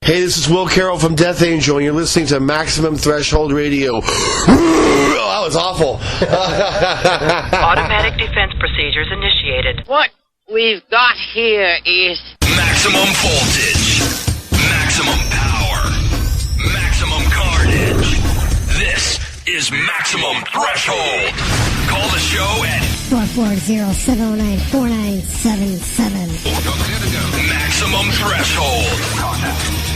Hey, this is Will Carroll from Death Angel, and you're listening to Maximum Threshold Radio. Oh, that was awful. Automatic defense procedures initiated. What we've got here is maximum voltage, maximum power, maximum carnage. This is Maximum Threshold. Call the show at 440-709-4977. Maximum Threshold.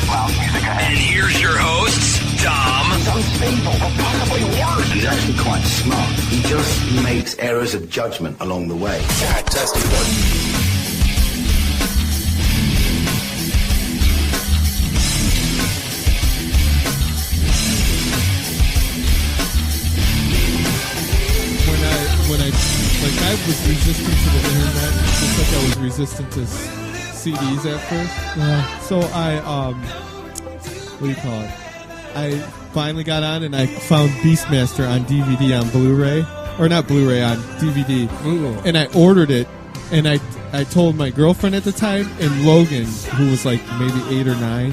And here's your hosts, Dom. He's unstable, or possibly worse. He's actually quite smart. He just makes errors of judgment along the way. Testing one. When I was resistant to the internet, just like I was resistant to CDs at first. Yeah. So what do you call it? I finally got on and I found Beastmaster on DVD on Blu-ray, or not Blu-ray, on DVD. Ooh. And I ordered it, and I told my girlfriend at the time and Logan, who was like maybe 8 or 9.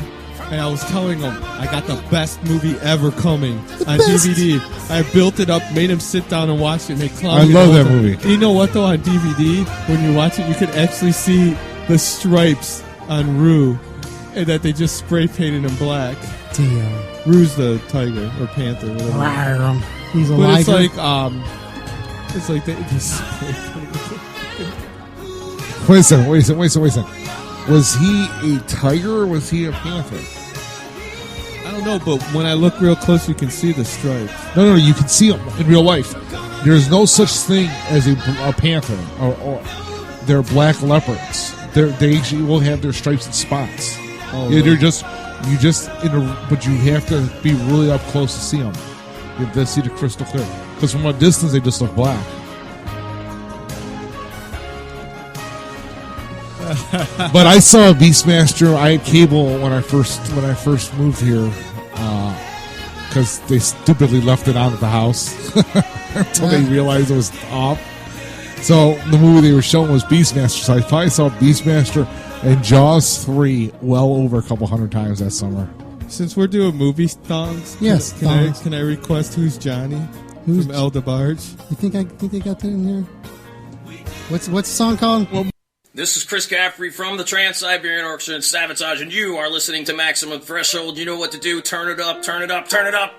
And I was telling him I got the best movie ever coming on DVD. I built it up, made him sit down and watch it, and they clowned me. I love that movie. You know what, though? On DVD, when you watch it, you can actually see the stripes on Rue, and that they just spray painted in black. Damn. Rue's the tiger or panther, whatever. He's a but liger. It's like they just spray painted. Wait a second. Was he a tiger or was he a panther? I don't know, but when I look real close, you can see the stripes. No, you can see them in real life. There's no such thing as a panther, or they're black leopards. They actually will have their stripes and spots. Oh, yeah, really? But you have to be really up close to see them. You have to see the crystal clear. Because from a distance, they just look black. But I saw Beastmaster. I had cable when I first moved here, because they stupidly left it on at the house until they realized it was off. So the movie they were showing was Beastmaster. So I probably saw Beastmaster and Jaws 3 well over a couple hundred times that summer. Since we're doing movie songs, yes, can I request Who's Johnny? Who's from El DeBarge? You think they got that in here? What's the song called? Well, this is Chris Caffrey from the Trans-Siberian Orchestra and Sabotage, and you are listening to Maximum Threshold. You know what to do. Turn it up, turn it up, turn it up.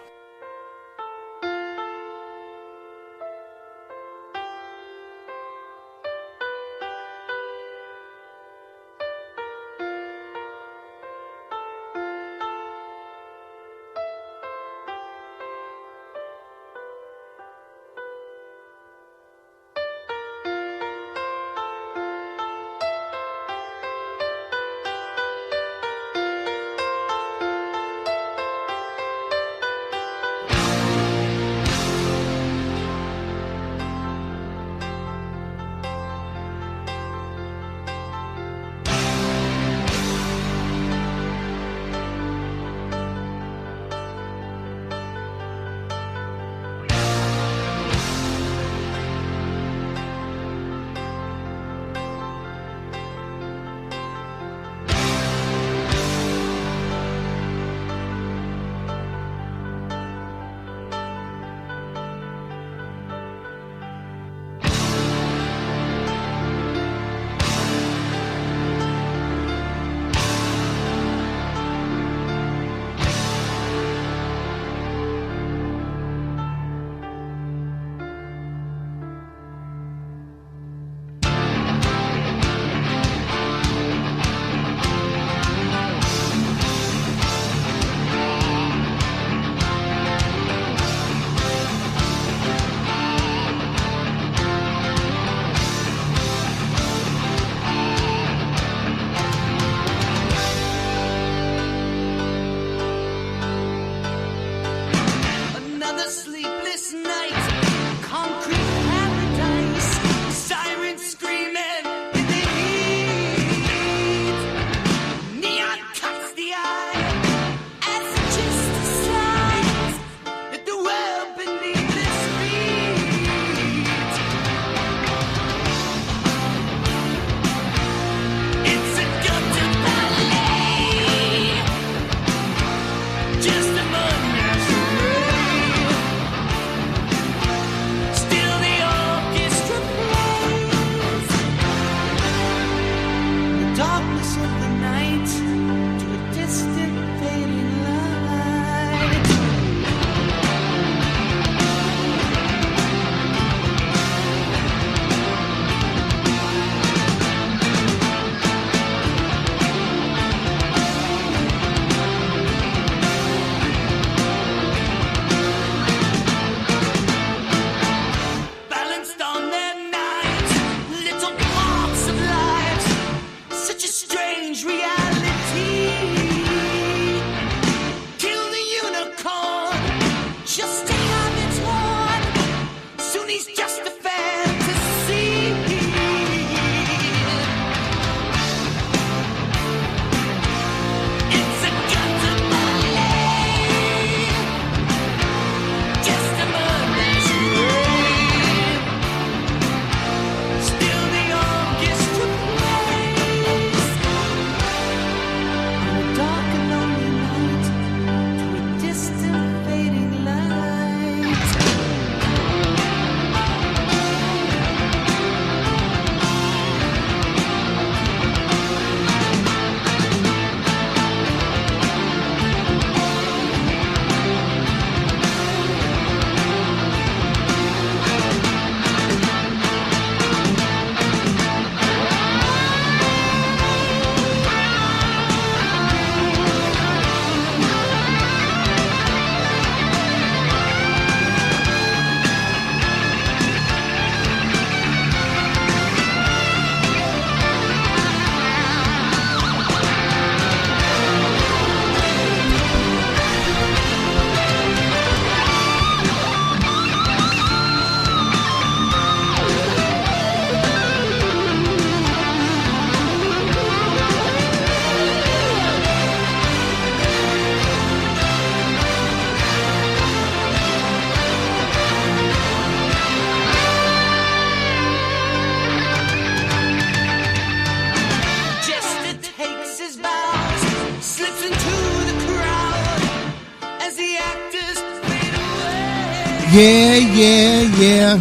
Yeah.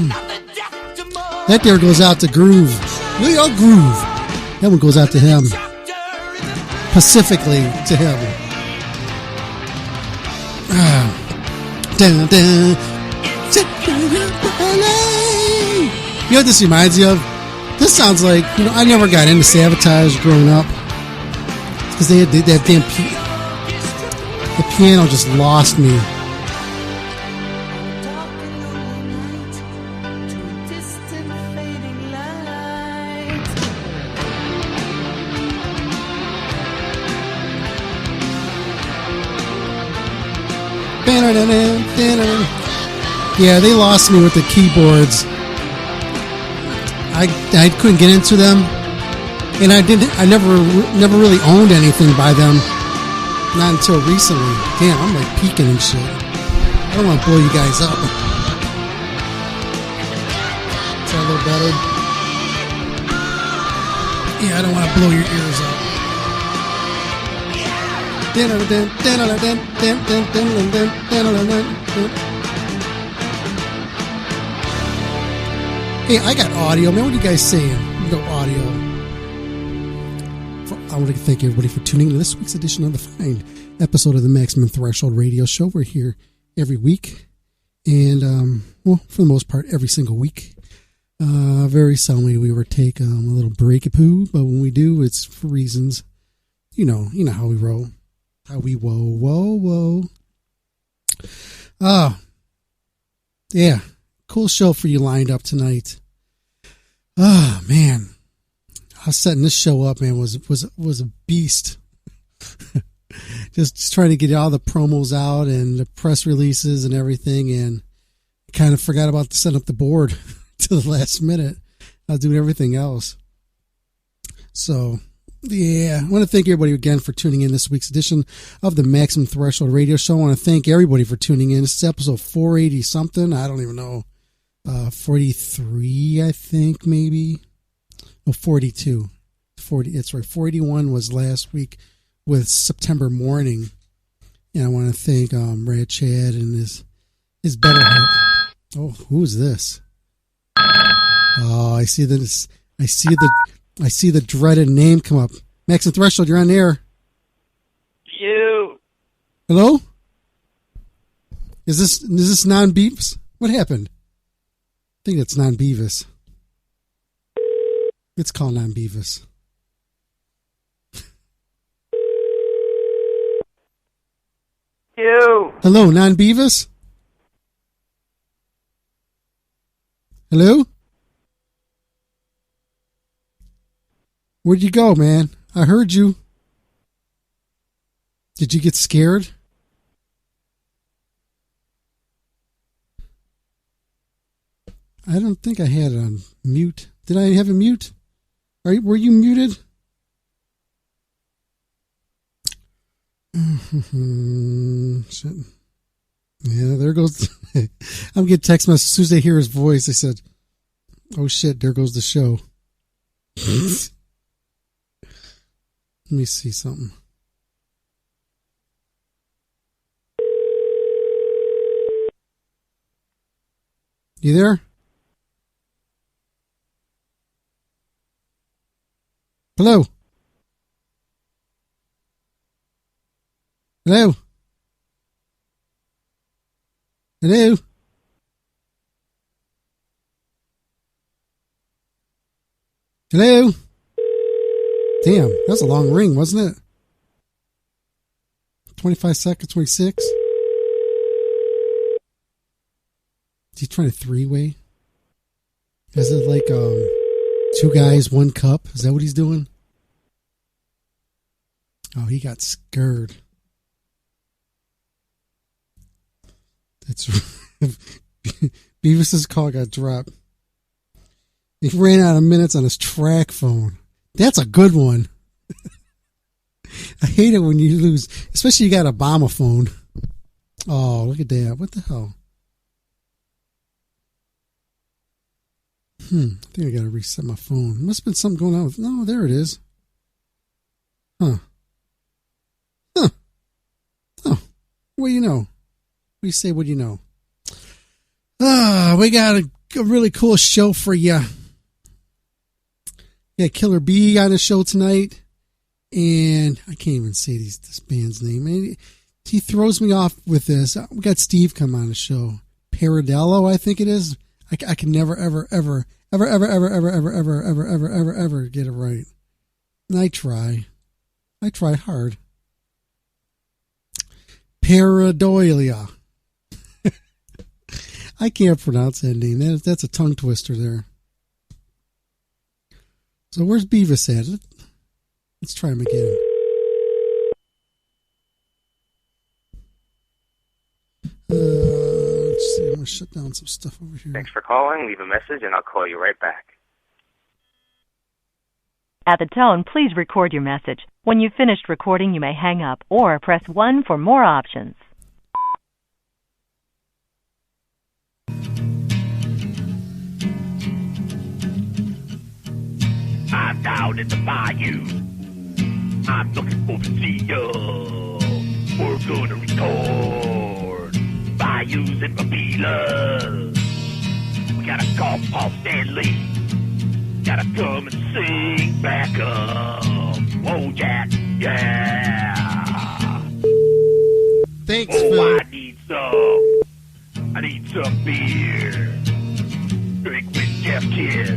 That there goes out to Groove. Leo Groove. That one goes out to him. Specifically to him. Dun, dun. You know what this reminds you of? This sounds like, I never got into Sabotage growing up. Because they had that damn the piano just lost me. Yeah, they lost me with the keyboards. I couldn't get into them, and I never really owned anything by them. Not until recently. Damn, I'm like peeking and shit. I don't want to blow you guys up. Is that a little better? Yeah, I don't want to blow your ears up. Hey, I got audio, man. What are you guys saying? No audio. I want to thank everybody for tuning in to this week's edition of the fine episode of the Maximum Threshold Radio Show. We're here every week, and for the most part, every single week. Very seldomly we ever take a little break-a-poo, but when we do, it's for reasons. You know how we roll. How we whoa. Yeah. Cool show for you lined up tonight. Oh, man. I was setting this show up, man, was a beast. just trying to get all the promos out and the press releases and everything, and kind of forgot about setting up the board to the last minute. I was doing everything else. So, yeah, I want to thank everybody again for tuning in this week's edition of the Maximum Threshold Radio Show. I want to thank everybody for tuning in. This is episode 480 something. I don't even know. 43, I think, maybe. Oh, 42. 40. That's right. 41 was last week with September Morning. And I want to thank Rad Chad and his better half. Oh, who is this? Oh, I see this. I see the dreaded name come up. Max and Threshold, you're on the air. You. Hello? Is this non-Beavis? What happened? I think it's non-Beavis. Let's call non-Beavis. You. Hello, non-Beavis? Hello? Where'd you go, man? I heard you. Did you get scared? I don't think I had it on mute. Did I have a mute? Were you muted? Shit. Yeah, there goes. I'm getting text messages. As soon as they hear his voice, they said, "Oh shit, there goes the show." Let me see something. You there? Hello? Hello? Hello? Hello? Damn, that was a long ring, wasn't it? 25 seconds, 26. Is he trying to three-way? Is it like two guys, one cup? Is that what he's doing? Oh, he got scared. That's Beavis's call got dropped. He ran out of minutes on his track phone. That's a good one. I hate it when you lose, especially you got a bomber phone. Oh, look at that. What the hell? I think I got to reset my phone. Must have been something going on with... No, there it is. Huh. Oh, what do you know? What do you say, what do you know? We got a really cool show for you. Yeah, Killer B on the show tonight. And I can't even say this band's name. He throws me off with this. We got Steve come on the show. Paradello, I think it is. I can never, ever get it right. And I try hard. Paradoilia. I can't pronounce that name. That's a tongue twister there. So where's Beavis at? Let's try him again. Let's see. I'm going to shut down some stuff over here. Thanks for calling. Leave a message and I'll call you right back. At the tone, please record your message. When you've finished recording, you may hang up or press 1 for more options. I'm down in the bayou. I'm looking for the CEO. We're gonna record bayous and papilas. We gotta call Paul Stanley. Gotta come and sing back up. Whoa, Jack, yeah. Thanks, Phil. Phil. I need some beer. Drink with Jeff Kiss.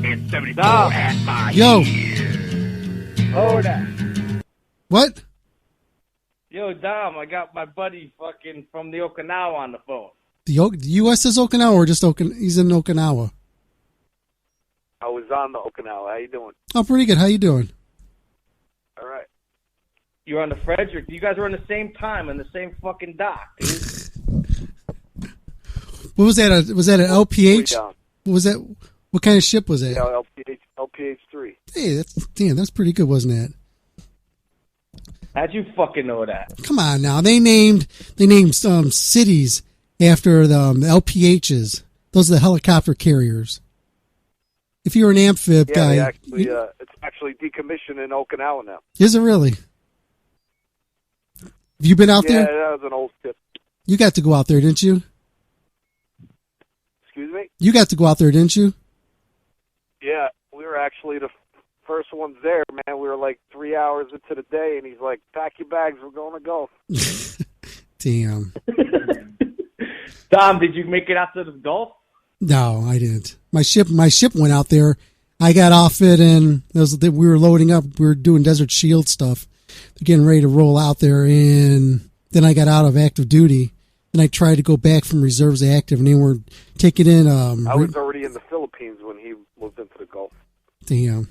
And 74 at my ear. Hold on. What? Yo, Dom, I got my buddy fucking from the Okinawa on the phone. The U.S. is Okinawa or just he's in Okinawa? I was on the Okinawa. How you doing? Oh, pretty good. How you doing? All right. You're on the Frederick. You guys are on the same time in the same fucking dock, dude. What was that? Was that an LPH? Down. What was that? What kind of ship was that? Yeah, LPH 3. Hey, that's pretty good, wasn't it? How'd you fucking know that? Come on now. They named some cities after the LPHs. Those are the helicopter carriers. If you're an amphib guy, Actually, it's actually decommissioned in Okinawa now. Is it really? Have you been out there? Yeah, that was an old ship. You got to go out there, didn't you? Excuse me? You got to go out there, didn't you? Yeah, we were actually the first ones there, man. We were like 3 hours into the day, and he's like, "Pack your bags, we're going to golf." Damn. Dom, did you make it out to the Gulf? No, I didn't. My ship went out there. I got off it, and we were loading up. We were doing Desert Shield stuff. They're getting ready to roll out there, and then I got out of active duty. And I tried to go back from reserves to active, and they were taking in. I was already in the Philippines when he moved into the Gulf. Damn.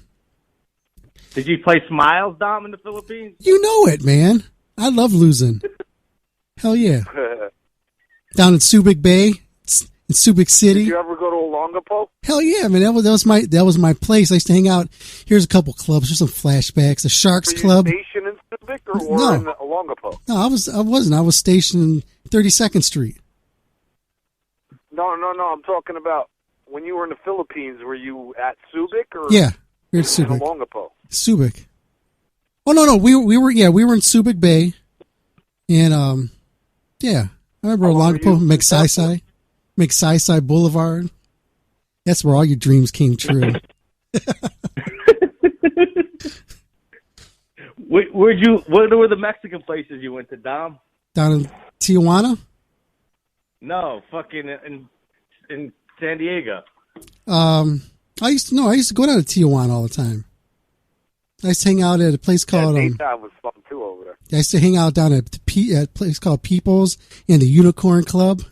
Did you play Smiles, Dom, in the Philippines? You know it, man. I love losing. Hell yeah. Down in Subic Bay, in Subic City. Did you ever go to Olongapo? Hell yeah, man. That was my place. I used to hang out. Here's a couple clubs. Here's some flashbacks. The Sharks Club. Were you stationed in Subic or No. in Olongapo? No, I wasn't. I was stationed in 32nd Street. No. I'm talking about when you were in the Philippines. Were you at Subic or? Yeah, we were at in Subic. Olongapo. Subic. Oh no, we were in Subic Bay, and yeah, I remember Olongapo, McSai Boulevard. That's where all your dreams came true. What were the Mexican places you went to, Dom? Down in Tijuana? No, fucking in San Diego. I used to go down to Tijuana all the time. I used to hang out at a place called. Daytime was fun too over there. I used to hang out down at a place called People's and the Unicorn Club.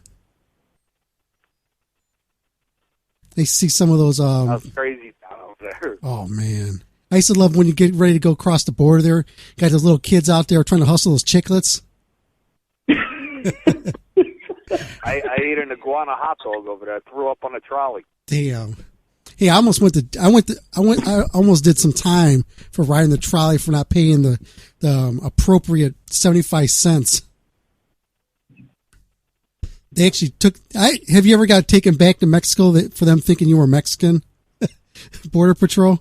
I used to see some of those. That was crazy down over there. Oh man, I used to love when you get ready to go across the border. There, got those little kids out there trying to hustle those chiclets. I ate an iguana hot dog over there. I threw up on a trolley. Damn. Hey, I almost I almost did some time for riding the trolley for not paying the appropriate 75 cents. They actually took. Have you ever got taken back to Mexico for them thinking you were Mexican? Border Patrol.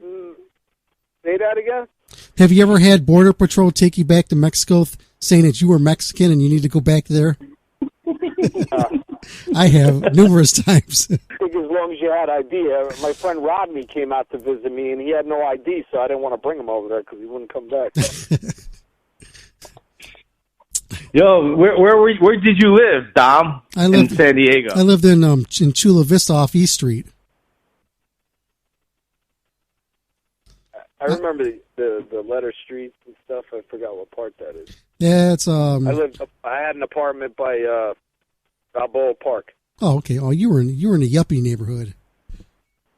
Say that again. Have you ever had Border Patrol take you back to Mexico saying that you were Mexican and you need to go back there? I have numerous times. I think as long as you had ID. My friend Rodney came out to visit me, and he had no ID, so I didn't want to bring him over there because he wouldn't come back. Yo, where did you live, Dom? In San Diego. I lived in Chula Vista off East Street. I remember the letter streets and stuff. I forgot what part that is. Yeah, it's I had an apartment by Balboa Park. Oh, okay. Oh, you were in a yuppie neighborhood.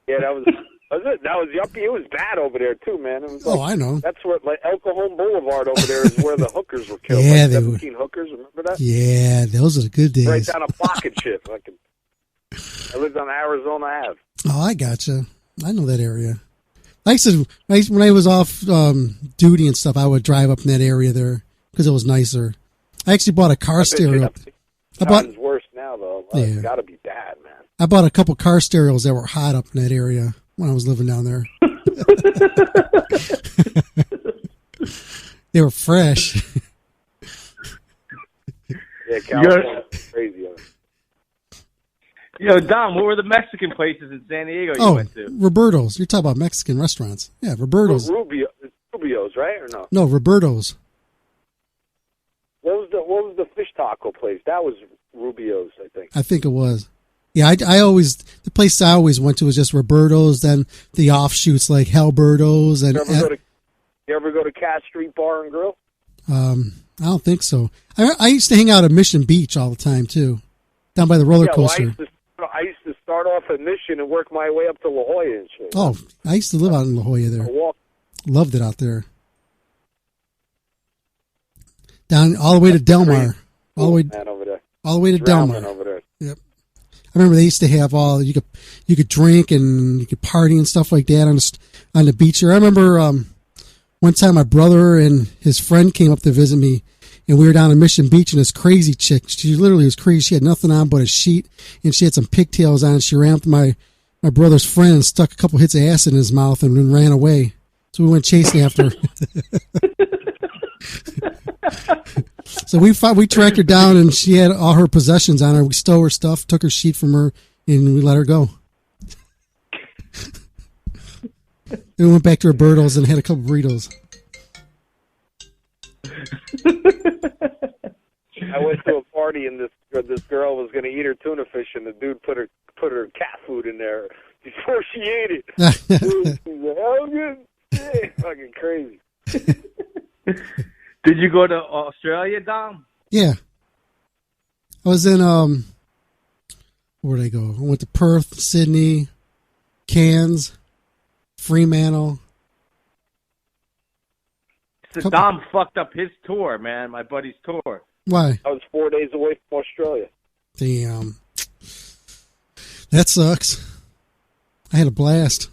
Yeah, that was yuppie. It was bad over there too, man. It was like, I know. That's what El Cajon Boulevard over there is where the hookers were killed. Yeah, like they 17 hookers. Remember that? Yeah, those are the good days. Right down a pocket ship. I lived on Arizona Ave. Oh, I gotcha. I know that area. When I was off duty and stuff, I would drive up in that area there because it was nicer. I actually bought a car stereo. It's worse now, though. Yeah. It's got to be bad, man. I bought a couple car stereos that were hot up in that area when I was living down there. They were fresh. Yeah, California's crazy. Yo, Dom, what were the Mexican places in San Diego you went to? Roberto's. You're talking about Mexican restaurants. Yeah, Roberto's. Rubio's, right, or no? No, Roberto's. What was the fish taco place? That was Rubio's, I think. I think it was. Yeah, the place I always went to was just Roberto's, then the offshoots like Halberto's and. You ever go to Cass Street Bar and Grill? I don't think so. I used to hang out at Mission Beach all the time too, down by the roller coaster. I used to start off at Mission and work my way up to La Jolla and shit. Oh, I used to live out in La Jolla there. Loved it out there. Down all the way to Del Mar. All the way to Del Mar. Over there. Yep. I remember they used to have you could drink and you could party and stuff like that on the beach there. I remember one time my brother and his friend came up to visit me, and we were down at Mission Beach, and this crazy chick, she literally was crazy. She had nothing on but a sheet, and she had some pigtails on, and she ran up to my brother's friend and stuck a couple hits of acid in his mouth and then ran away. So we went chasing after her. So we tracked her down, and she had all her possessions on her. We stole her stuff, took her sheet from her, and we let her go. Then we went back to Roberto's and had a couple burritos. I went to a party and this girl was going to eat her tuna fish, and the dude put her cat food in there before she ate it. She's like, oh, good. Yeah, fucking crazy. Did you go to Australia, Dom? Yeah. I was in, where'd I go? I went to Perth, Sydney, Cairns, Fremantle. So Dom fucked up his tour, man, my buddy's tour. Why? I was 4 days away from Australia. Damn. That sucks. I had a blast.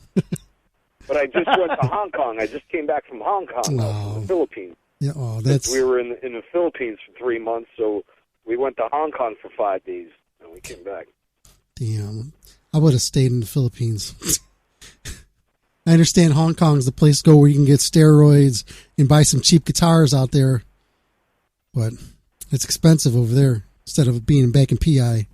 But I just went to Hong Kong. I just came back from Hong Kong, from the Philippines. Yeah, that's... We were in the Philippines for 3 months, so we went to Hong Kong for 5 days, and we came back. Damn. I would have stayed in the Philippines. I understand Hong Kong's the place to go where you can get steroids and buy some cheap guitars out there, but it's expensive over there instead of being back in PI.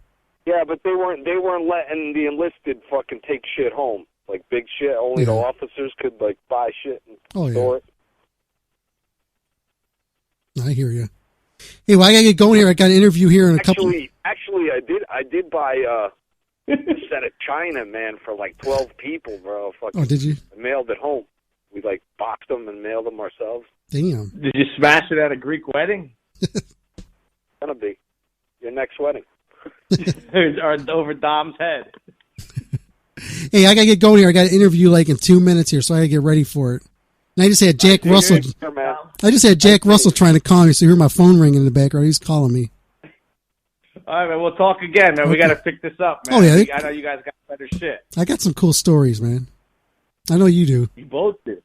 Yeah, but they weren't letting the enlisted fucking take shit home, like big shit. Only the officers could like buy shit and store it. I hear you. Hey, well, I gotta get going here. I got an interview here in a couple. Actually, I did buy a set of China, man, for like 12 people, bro. Fucking, did you? I mailed it home. We like boxed them and mailed them ourselves. Damn. Did you smash it at a Greek wedding? Gonna be your next wedding. Or over Dom's head. Hey, I gotta get going here. I got an interview like in 2 minutes here, so I gotta get ready for it. And I just had Jack Russell. I just had Jack Russell trying to call me, so you hear my phone ringing in the background. He's calling me. All right, man. We'll talk again, man. We got to pick this up, man. Oh, yeah. I know you guys got better shit. I got some cool stories, man. I know you do. You both do.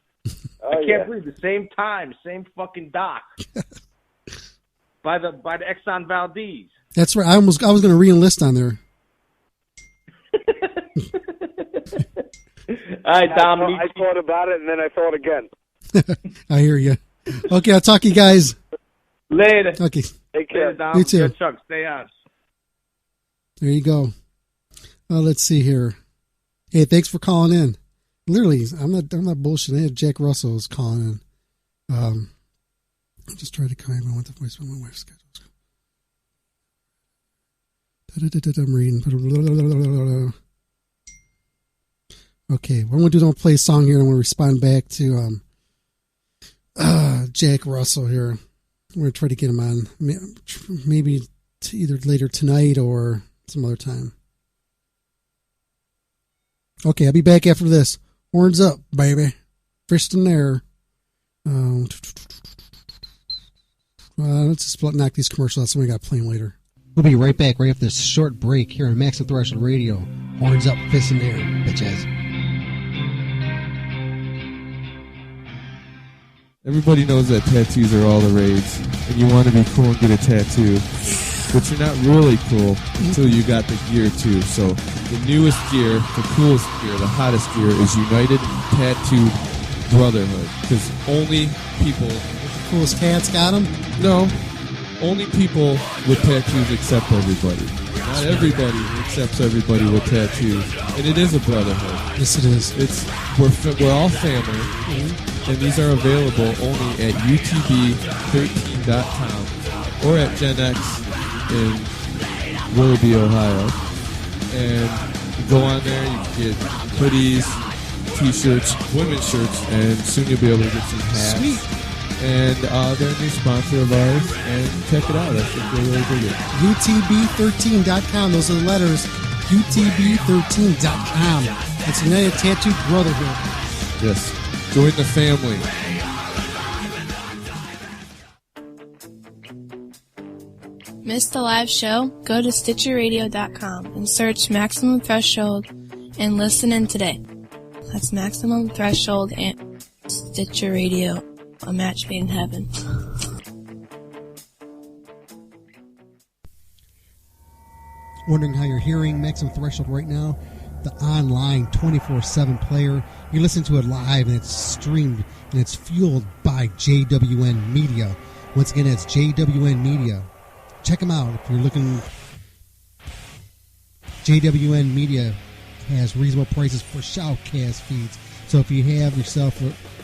I can't believe the same time, same fucking dock. by the Exxon Valdez. That's right. I was going to re-enlist on there. All right, Dom. I thought about it, and then I thought again. I hear you. Okay, I'll talk to you guys later. Okay. Take care. Later, Dom. You too. Good Chuck. Stay on. There you go. Let's see here. Hey, thanks for calling in. Literally, I'm not bullshitting. I had Jack Russell was calling in. I just tried to call him. I went to voicemail. My wife's schedule. I'm reading. Okay, what I'm going to do is I'm going to play a song here and I'm going to respond back to Jack Russell here. We're going to try to get him on maybe either later tonight or some other time. Okay, I'll be back after this. Horns up, baby. First in there. Let's just knock these commercials out. Somebody got to play them later. We'll be right back right after this short break here on Maximum Threshold Radio. Horns up, fist in there, bitches. Everybody knows that tattoos are all the rage, and you want to be cool and get a tattoo, but you're not really cool until you got the gear too. So the newest gear, the coolest gear, the hottest gear is United Tattooed Brotherhood, because only people... The coolest tats got them? No. Only people with tattoos accept everybody. Not everybody accepts everybody with tattoos, and it is a brotherhood. Yes, it is. We're all family, and these are available only at utb13.com or at Gen X in Willoughby, Ohio. And you go on there, you can get hoodies, t-shirts, women's shirts, and soon you'll be able to get some hats. Sweet. And they're a new sponsor of ours, and check it out. I think they're really good. UTB13.com. Those are the letters. UTB13.com. It's United Tattooed Brotherhood. Yes. Join the family. Missed the live show? Go to StitcherRadio.com and search Maximum Threshold and listen in today. That's Maximum Threshold and Stitcher Radio. A match made in heaven. Wondering how you're hearing Maximum Threshold right now? The online 24/7 player. You listen to it live and it's streamed and it's fueled by JWN Media. Once again, it's JWN Media. Check them out if you're looking. JWN Media has reasonable prices for shoutcast feeds. So if you have yourself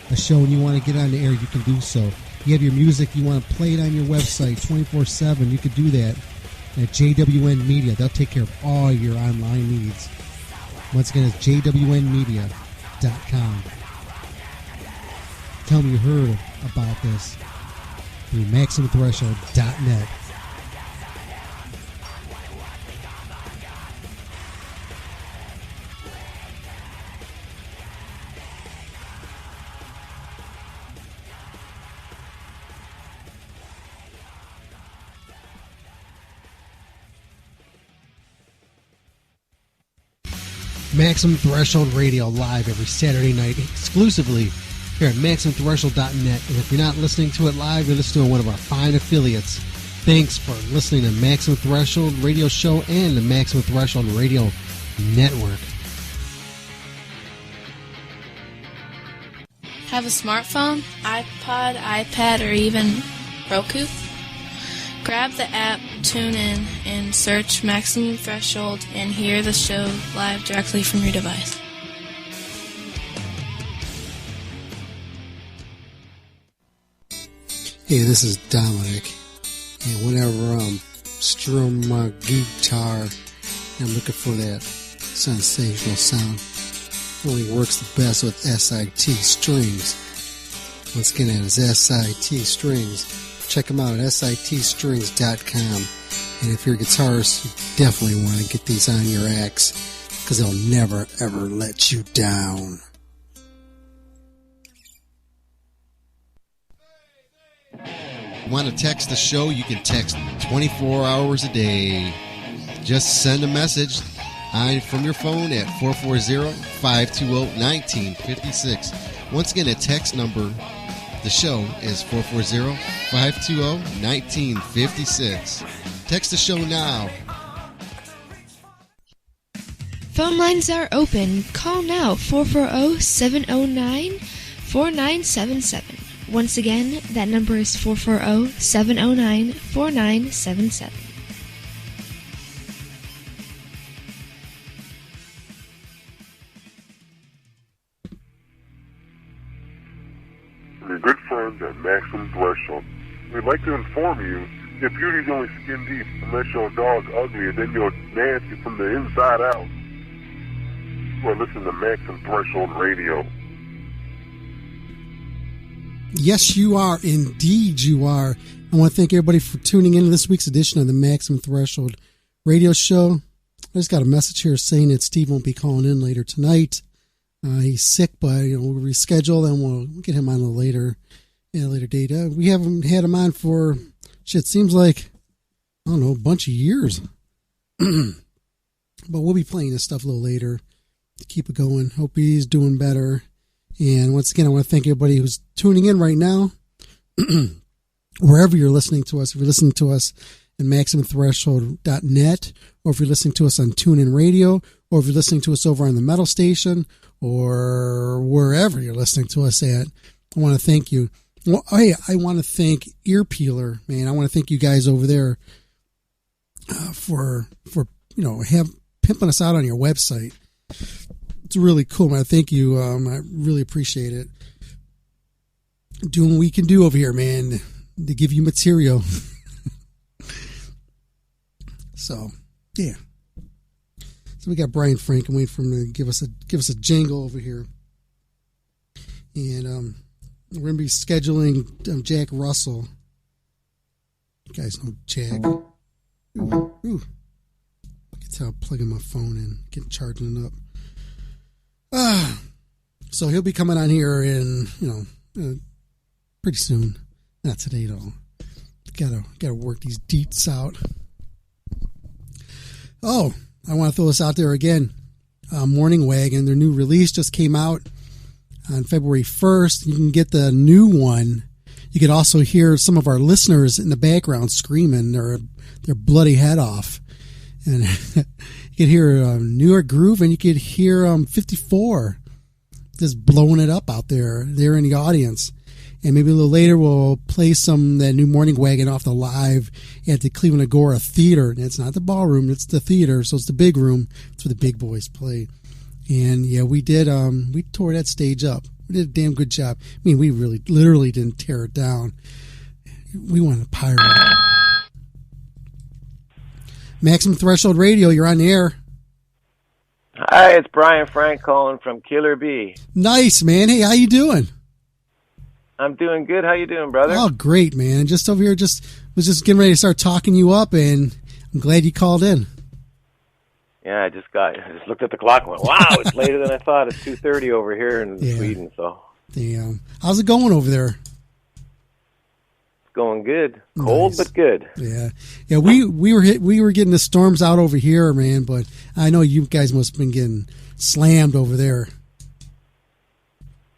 a show and you want to get on the air, you can do so. You have your music, you want to play it on your website 24/7, you could do that at JWN Media. They'll take care of all your online needs. Once again, it's jwnmedia.com. Tell me you heard about this through MaximumThreshold.net. Maximum Threshold Radio live every Saturday night exclusively here at MaximumThreshold.net. And if you're not listening to it live, you're listening to one of our fine affiliates. Thanks for listening to Maximum Threshold Radio Show and the Maximum Threshold Radio Network. Have a smartphone, iPod, iPad, or even Roku? Grab the app, tune in, and search Maximum Threshold and hear the show live directly from your device. Hey, this is Dominic, and whenever I'm strumming my guitar, I'm looking for that sensational sound. It only works the best with SIT strings. Once again, that is SIT strings. Check them out at sitstrings.com. And if you're a guitarist, you definitely want to get these on your axe, because they'll never, ever let you down. Want to text the show? You can text 24 hours a day. Just send a message from your phone at 440-520-1956. Once again, a text number, the show is 440-520-1956. Text the show now. Phone lines are open. Call now, 440-709-4977. Once again, that number is 440-709-4977. From your good friends at Maximum Threshold, we'd like to inform you that beauty's only skin deep unless your dog's ugly and then you're nasty from the inside out. You are listening to Maximum Threshold Radio. Yes, you are. Indeed, you are. I want to thank everybody for tuning in to this week's edition of the Maximum Threshold Radio Show. I just got a message here saying that Steve won't be calling in later tonight. He's sick, but we'll reschedule and we'll get him on a later date. We haven't had him on for seems like a bunch of years. But we'll be playing this stuff a little later to keep it going. Hope he's doing better. And once again, I want to thank everybody who's tuning in right now, wherever you're listening to us. If you're listening to us at MaximumThreshold.net, or if you're listening to us on TuneIn Radio, or if you're listening to us over on the Metal Station, or wherever you're listening to us at, I want to thank you. Well, I want to thank Ear Peeler, man. I want to thank you guys over there for pimping us out on your website. It's really cool, man. Thank you. I really appreciate it. Doing what we can do over here, man, to give you material. So, yeah. So we got Brian Frank and waiting for him to give us a jingle over here. And we're going to be scheduling Jack Russell. You guys know Jack. Ooh. I can tell I'm plugging my phone in, charging it up. So he'll be coming on here in, pretty soon. Not today at all. Gotta work these deets out. Oh, I want to throw this out there again. Morning Wagon, their new release just came out on February 1st. You can get the new one. You could also hear some of our listeners in the background screaming their bloody head off. And you could hear New York Groove, and you could hear 54 just blowing it up out there. They're in the audience. And maybe a little later we'll play that new Morning Wagon off the live at the Cleveland Agora Theater. And it's not the ballroom, it's the theater, so it's the big room. It's where the big boys play. And yeah, we did. We tore that stage up. We did a damn good job. I mean, we really, literally didn't tear it down. We wanted to pirate it. Maximum Threshold Radio, you're on the air. Hi, it's Brian Frank calling from Killer Bee. Nice, man. Hey, how you doing? I'm doing good. How you doing, brother? Oh, great, man. Just over here, was just getting ready to start talking you up, and I'm glad you called in. Yeah, I just looked at the clock and went, wow, it's later than I thought. It's 2:30 over here in Sweden, so. Damn. How's it going over there? It's going good. Cold, but good. Yeah. Yeah, we were getting the storms out over here, man, but I know you guys must have been getting slammed over there.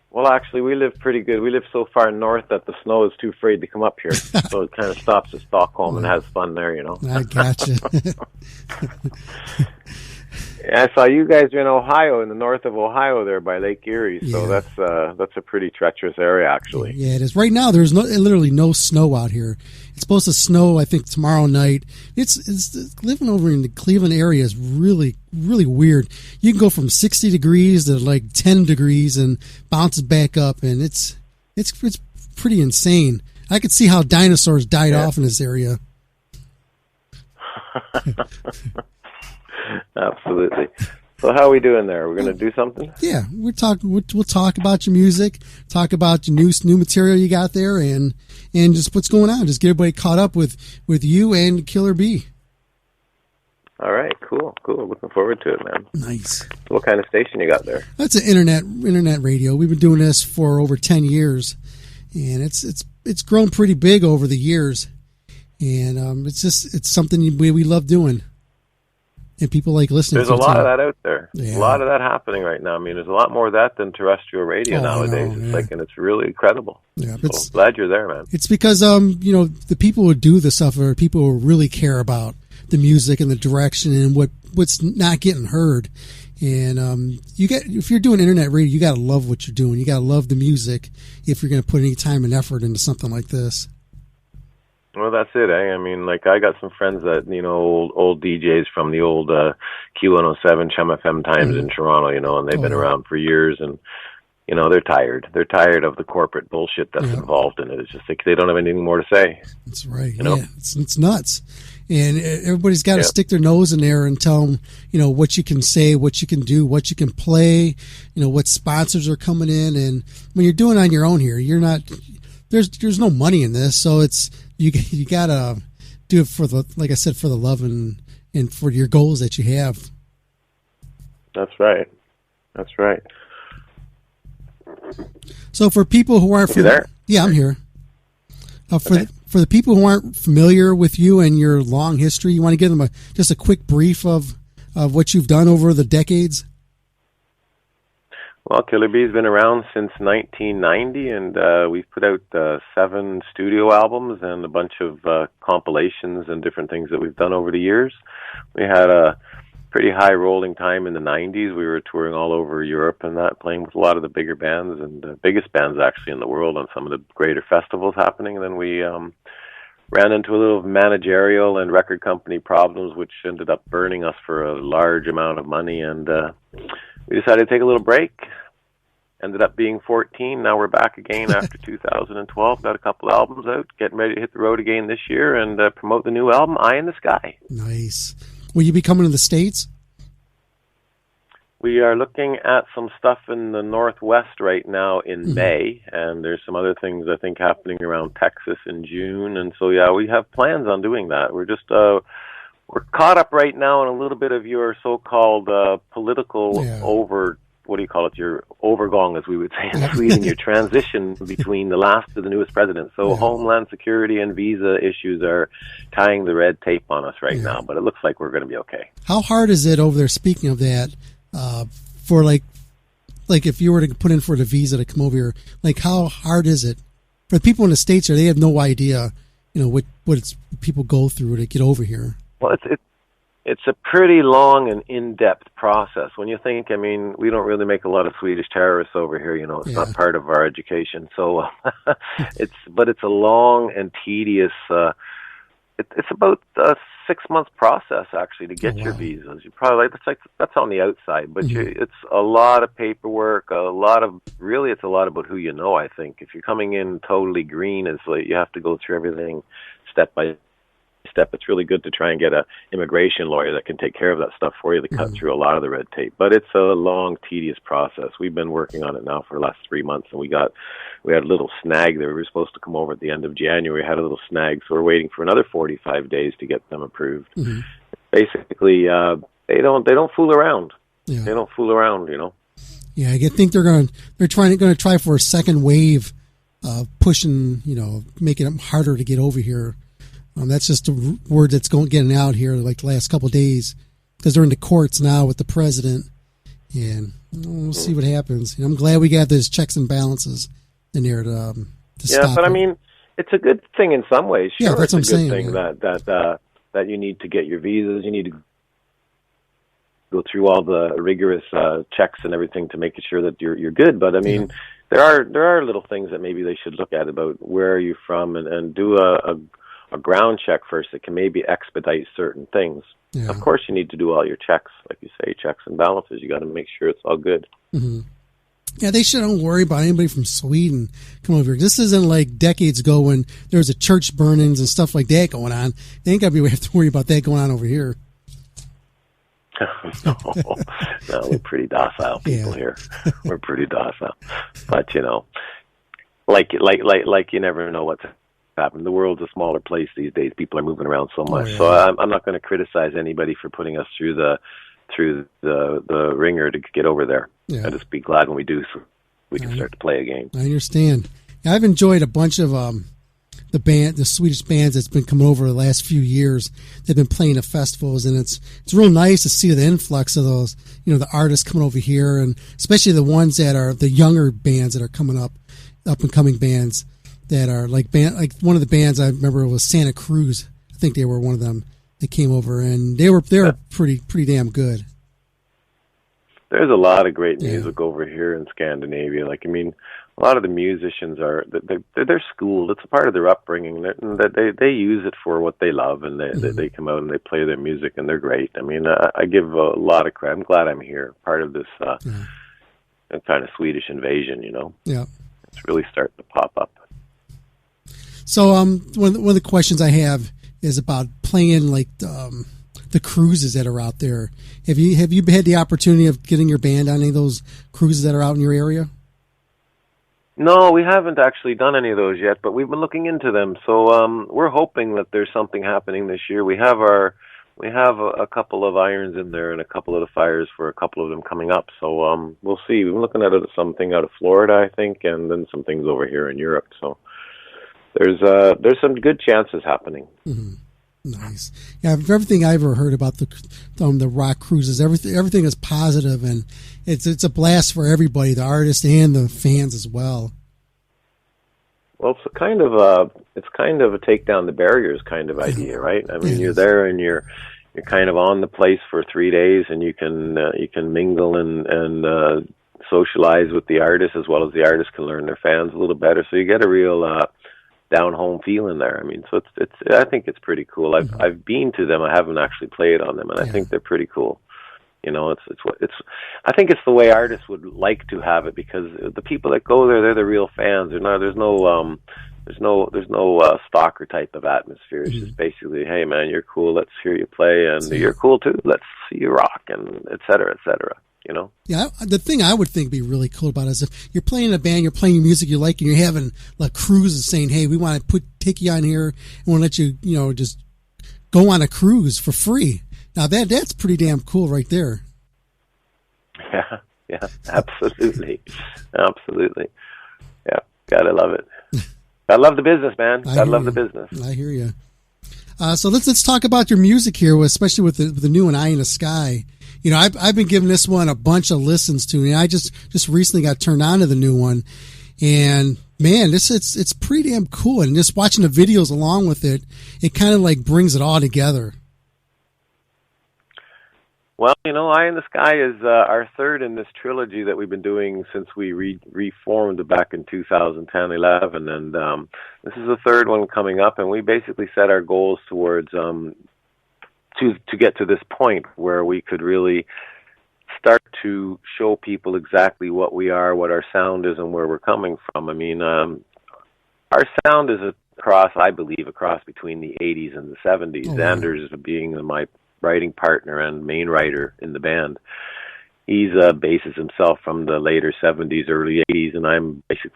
Well, actually, we live pretty good. We live so far north that the snow is too afraid to come up here. So it kind of stops at Stockholm and has fun there, you know. I gotcha. Yeah, I saw you guys are in Ohio, in the north of Ohio there by Lake Erie. So that's a pretty treacherous area, actually. Yeah, it is. Right now, there's literally no snow out here. It's supposed to snow, I think, tomorrow night. It's living over in the Cleveland area is really, really weird. You can go from 60 degrees to like 10 degrees and bounces back up, and it's pretty insane. I could see how dinosaurs died off in this area. Absolutely. So how are we doing there? We're going to do something? Yeah, we'll talk about your music, talk about your new material you got there, and just what's going on. Just get everybody caught up with you and Killer Bee. All right, cool. Looking forward to it, man. Nice. What kind of station you got there? That's an internet radio. We've been doing this for over 10 years, and it's grown pretty big over the years, and it's something we love doing. And people like listening. There's a lot of that out there. Yeah. A lot of that happening right now. I mean, there's a lot more of that than terrestrial radio nowadays. And it's really incredible. Yeah, so glad you're there, man. It's because the people who do the stuff are people who really care about the music and the direction and what's not getting heard. And if you're doing internet radio, you got to love what you're doing. You got to love the music if you're going to put any time and effort into something like this. Well, that's it, eh? I mean, like, I got some friends that, old DJs from the old Q107 Chum FM times in Toronto, and they've been around for years, and, they're tired. They're tired of the corporate bullshit that's involved in it. It's just like they don't have anything more to say. That's right. Yeah, it's nuts. And everybody's got to stick their nose in there and tell them, what you can say, what you can do, what you can play, what sponsors are coming in. And when you're doing it on your own here, you're not, there's no money in this. So you gotta do it for like I said, for the love and for your goals that you have. That's right. So for people who aren't there? Yeah, I'm here. For the people who aren't familiar with you and your long history, you want to give them just a quick brief of what you've done over the decades? Well, Killer Bee's been around since 1990, and we've put out 7 studio albums and a bunch of compilations and different things that we've done over the years. We had a pretty high rolling time in the 90s. We were touring all over Europe and that, playing with a lot of the bigger bands and the biggest bands actually in the world on some of the greater festivals happening. And then we ran into a little managerial and record company problems, which ended up burning us for a large amount of money, and we decided to take a little break. Ended up being 14. Now we're back again after 2012. Got a couple albums out. Getting ready to hit the road again this year and promote the new album, Eye in the Sky. Nice. Will you be coming to the States? We are looking at some stuff in the Northwest right now in May, and there's some other things I think happening around Texas in June. And so, yeah, we have plans on doing that. We're just we're caught up right now in a little bit of your so-called political your overgong, as we would say in Sweden, your transition between the last to the newest president. So Homeland Security and visa issues are tying the red tape on us right now, but it looks like we're going to be okay. How hard is it over there, speaking of that, for like if you were to put in for the visa to come over here, like how hard is it for the people in the States here? They have no idea, what people go through to get over here. Well, it's a pretty long and in-depth process. When you think, I mean, we don't really make a lot of Swedish terrorists over here, it's not part of our education. So it's a long and tedious, it's about 6-month process actually to get your visas. You probably that's on the outside, but it's a lot of paperwork, it's a lot about who you know. I think if you're coming in totally green, it's like you have to go through everything step by step. It's really good to try and get a immigration lawyer that can take care of that stuff for you to cut through a lot of the red tape. But it's a long, tedious process. We've been working on it now for the last 3 months, and we had a little snag there. We were supposed to come over at the end of January. We had a little snag, so we're waiting for another 45 days to get them approved. Basically, they don't fool around. Yeah. They don't fool around, Yeah, I think they're going to try for a second wave, pushing, making it harder to get over here. That's just a word that's getting out here like the last couple of days, because they're in the courts now with the president, and we'll see what happens. I'm glad we got those checks and balances in there to stop. But I mean, it's a good thing in some ways. Sure, yeah, that's it's what a I'm good saying. thing that you need to get your visas. You need to go through all the rigorous checks and everything to make sure that you're good. But I mean, there are little things that maybe they should look at about where are you from, and do a ground check first that can maybe expedite certain things. Yeah. Of course, you need to do all your checks, like you say, checks and balances. You got to make sure it's all good. Yeah, they shouldn't worry about anybody from Sweden coming over here. This isn't like decades ago when there was a church burnings and stuff like that going on. They ain't got to have to worry about that going on over here. No, we're pretty docile people here. We're pretty docile, but like you never know what's happening. The world's a smaller place these days. People are moving around so much. So I'm not going to criticize anybody for putting us through the ringer to get over there. Yeah. I'll just be glad when we do, so we can start to play a game. I understand. Yeah, I've enjoyed a bunch of the Swedish bands that's been coming over the last few years. They've been playing at festivals, and it's real nice to see the influx of those, the artists coming over here, and especially the ones that are the younger bands that are coming up and coming bands that are like one of the bands I remember was Santa Cruz. I think they were one of them that came over, and they were pretty damn good. There's a lot of great music over here in Scandinavia. Like, I mean, a lot of the musicians they're schooled. It's a part of their upbringing. They use it for what they love, and they come out and they play their music, and they're great. I mean, I give a lot of credit. I'm glad I'm here, part of this kind of Swedish invasion. Yeah, it's really starting to pop up. So, one of the questions I have is about playing like the cruises that are out there. Have you had the opportunity of getting your band on any of those cruises that are out in your area? No, we haven't actually done any of those yet, but we've been looking into them. So we're hoping that there's something happening this year. We have a couple of irons in there and a couple of the fires for a couple of them coming up. So we'll see. We've been looking at something out of Florida, I think, and then some things over here in Europe. So there's some good chances happening. Mm-hmm. Nice. Yeah, everything I ever heard about the rock cruises, everything is positive, and it's a blast for everybody, the artists and the fans as well. Well, it's kind of a take down the barriers kind of idea, right? I mean, you're there and you're kind of on the place for 3 days, and you can mingle and socialize with the artists as well as the artists can learn their fans a little better. So you get a real down home feeling there. I mean, so I think it's pretty cool. I've been to them. I haven't actually played on them, and I think they're pretty cool. I think it's the way artists would like to have it, because the people that go there, they're the real fans. There's no stalker type of atmosphere. It's just basically, hey man, you're cool. Let's hear you play, and you're cool too. Let's see you rock, and et cetera, et cetera. Yeah, the thing I would think would be really cool about it is if you're playing in a band, you're playing music you like, and you're having like cruises saying, hey, we want to take you on here and want to let you, just go on a cruise for free. Now that's pretty damn cool right there. Yeah, absolutely. Absolutely. Yeah, gotta love it. Gotta love the business, man. Gotta love the business. I hear you. So let's talk about your music here, especially with the new one, Eye in the Sky. I've been giving this one a bunch of listens to, and I just recently got turned on to the new one, and man, it's pretty damn cool. And just watching the videos along with it, it kind of like brings it all together. Well, Eye in the Sky is our third in this trilogy that we've been doing since we reformed back in 2010-11, and this is the third one coming up, and we basically set our goals towards to get to this point where we could really start to show people exactly what we are, what our sound is, and where we're coming from. I mean, our sound is I believe, a cross between the 80s and the 70s. Oh, Xander's being my writing partner and main writer in the band. He's bases himself from the later 70s, early 80s, and I'm basically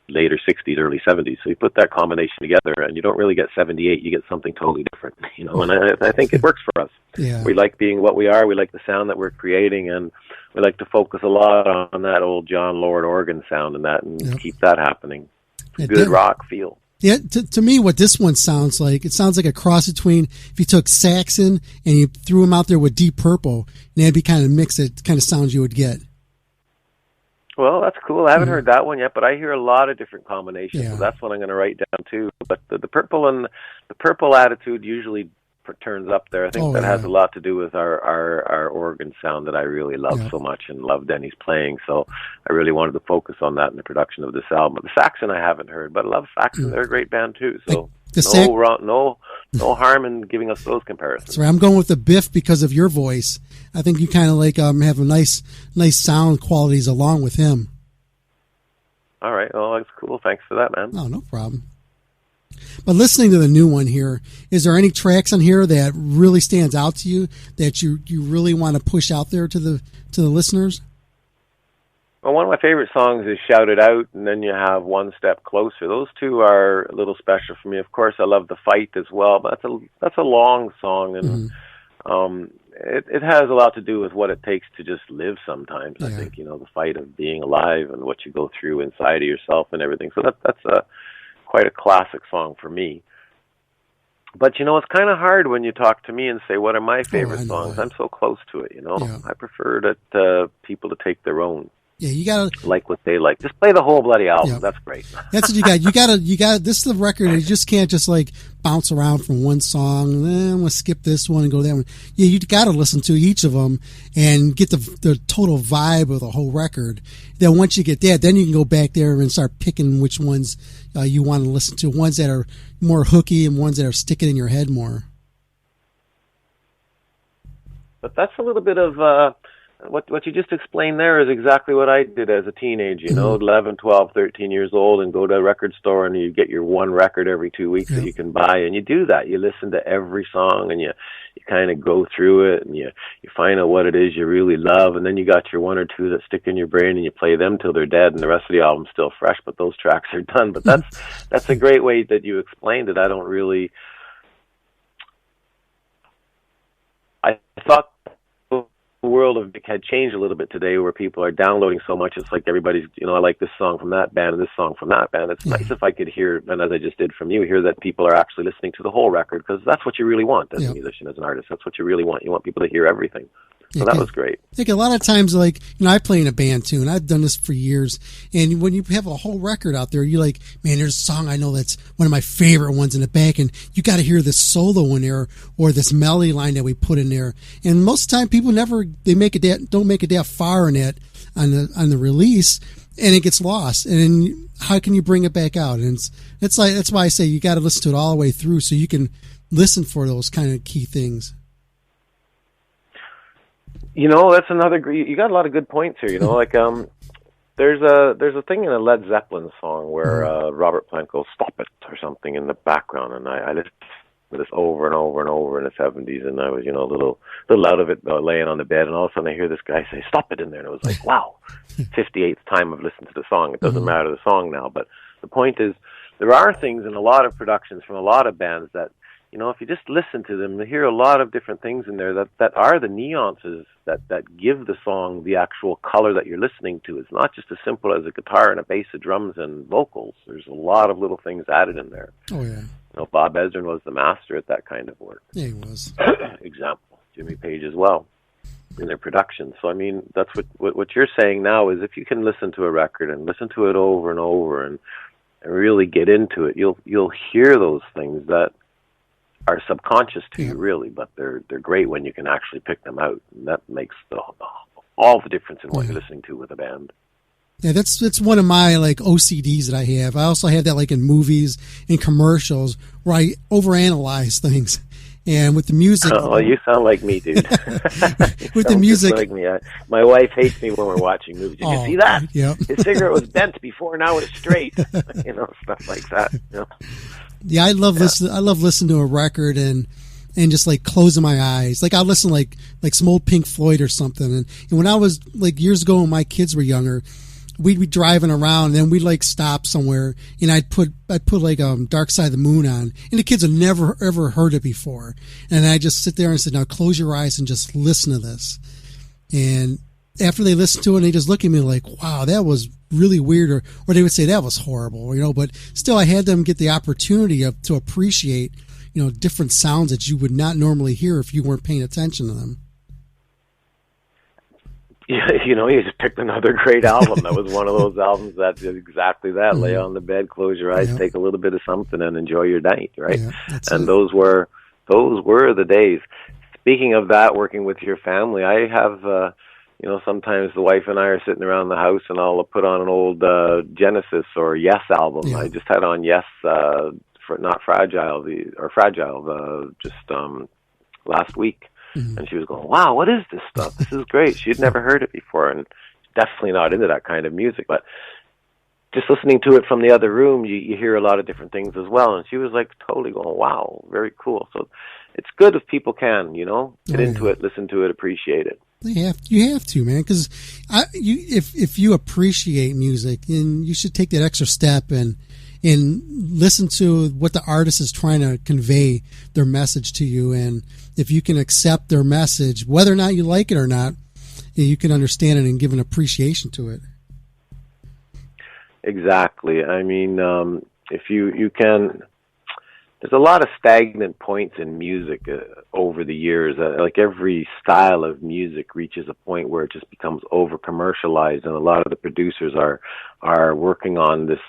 later 60s, early 70s. So you put that combination together, and you don't really get 78. You get something totally different, you know. And I think it works for us. Yeah. We like being what we are. We like the sound that we're creating, and we like to focus a lot on that old John Lord organ sound and keep that happening. Good rock feel. Yeah, to me, what this one sounds like, it sounds like a cross between if you took Saxon and you threw him out there with Deep Purple, and that'd be kind of mix it, kind of sounds you would get. Well, that's cool. I haven't heard that one yet, but I hear a lot of different combinations. Yeah. So that's what I'm going to write down too. But the purple attitude usually turns up there. I think that has a lot to do with our organ sound that I really love so much and love Denny's playing. So I really wanted to focus on that in the production of this album. The Saxon I haven't heard, but I love Saxon. They're a great band too. So no harm in giving us those comparisons. So I'm going with the Biff because of your voice. I think you kind of like have a nice sound qualities along with him. All right. Well, that's cool. Thanks for that, man. Oh, no problem. But listening to the new one here, is there any tracks on here that really stands out to you that you really want to push out there to the listeners? Well, one of my favorite songs is Shout It Out, and then you have One Step Closer. Those two are a little special for me. Of course, I love The Fight as well, but that's a long song, and it has a lot to do with what it takes to just live sometimes. I think, you know, the fight of being alive and what you go through inside of yourself and everything. So that's quite a classic song for me. But, you know, it's kind of hard when you talk to me and say, what are my favorite songs? I'm so close to it, you know. Yeah. I prefer that people to take their own. Yeah, you gotta like what they like. Just play the whole bloody album. Yeah. That's great. That's what you got. You got. This is the record. You just can't just like bounce around from one song. I'm gonna skip this one and go to that one. Yeah, you got to listen to each of them and get the total vibe of the whole record. Then once you get that, then you can go back there and start picking which ones you want to listen to. Ones that are more hooky and ones that are sticking in your head more. But that's a little bit of. What you just explained there is exactly what I did as a teenager, you know, 11, 12, 13 years old, and go to a record store and you get your one record every 2 weeks that you can buy, and you do that. You listen to every song and you kind of go through it and you find out what it is you really love, and then you got your one or two that stick in your brain and you play them till they're dead, and the rest of the album's still fresh, but those tracks are done. But that's a great way that you explained it. I thought the world had changed a little bit today, where people are downloading so much. It's like everybody's, you know, I like this song from that band and this song from that band. It's nice if I could hear, and as I just did from you, hear that people are actually listening to the whole record, because that's what you really want as a musician, as an artist. That's what you really want. You want people to hear everything. So that was great. Like a lot of times, like, you know, I play in a band too, and I've done this for years. And when you have a whole record out there, you're like, man, there's a song I know that's one of my favorite ones in the back, and you got to hear this solo in there or this melody line that we put in there. And most of the time, people don't make it that far in it on the release, and it gets lost. And then how can you bring it back out? And it's like, that's why I say you got to listen to it all the way through so you can listen for those kind of key things. You know, that's another. You got a lot of good points here. You know, like there's a thing in a Led Zeppelin song where Robert Plant goes "Stop it" or something in the background, and I listened to this over and over and over in the 70s, and I was, you know, a little out of it, laying on the bed, and all of a sudden I hear this guy say "Stop it" in there, and it was like, wow, 58th time I've listened to the song. It doesn't matter the song now, but the point is, there are things in a lot of productions from a lot of bands that, you know, if you just listen to them, you hear a lot of different things in there that are the nuances that give the song the actual color that you're listening to. It's not just as simple as a guitar and a bass, a drums, and vocals. There's a lot of little things added in there. Oh, yeah. You know, Bob Ezrin was the master at that kind of work. Yeah, he was. Example. Jimmy Page as well in their production. So, I mean, that's what you're saying now is if you can listen to a record and listen to it over and over and really get into it, you'll hear those things that are subconscious to you, really, but they're great when you can actually pick them out, and that makes all the difference in what you're listening to with a band. Yeah, that's one of my like OCDs that I have. I also have that like in movies and commercials where I overanalyze things, And with the music, Oh, you sound like me, dude. with the music, like me. My wife hates me when we're watching movies. Did you see that? Yep. His cigarette was bent before, now it's straight. Stuff like that. Yeah, I love listening to a record and just like closing my eyes. Like I'll listen like some old Pink Floyd or something. And when I was like years ago when my kids were younger, we'd be driving around and then we'd like stop somewhere and I'd put like Dark Side of the Moon on, and the kids had never ever heard it before. And I just sit there and said, now close your eyes and just listen to this. And after they listened to it, they just look at me like, wow, that was really weird, or they would say that was horrible, but still I had them get the opportunity to appreciate, different sounds that you would not normally hear if you weren't paying attention to them. Yeah, you just picked another great album. That was one of those albums that did exactly that. Lay on the bed, close your eyes, take a little bit of something, and enjoy your night, right? Yeah, and those were the days. Speaking of that, working with your family, I have, sometimes the wife and I are sitting around the house, and I'll put on an old Genesis or Yes album. Yeah. I just had on Yes, not Fragile, just last week. Mm-hmm. And she was going, wow, what is this stuff? This is great. She'd never heard it before, and definitely not into that kind of music. But just listening to it from the other room, you hear a lot of different things as well. And she was like totally going, wow, very cool. So it's good if people can, get into it, listen to it, appreciate it. You have to, man, because if you appreciate music, then you should take that extra step and listen to what the artist is trying to convey their message to you. And if you can accept their message, whether or not you like it or not, you can understand it and give an appreciation to it. Exactly. I mean, if you can, there's a lot of stagnant points in music over the years. Like every style of music reaches a point where it just becomes over commercialized, and a lot of the producers are working on this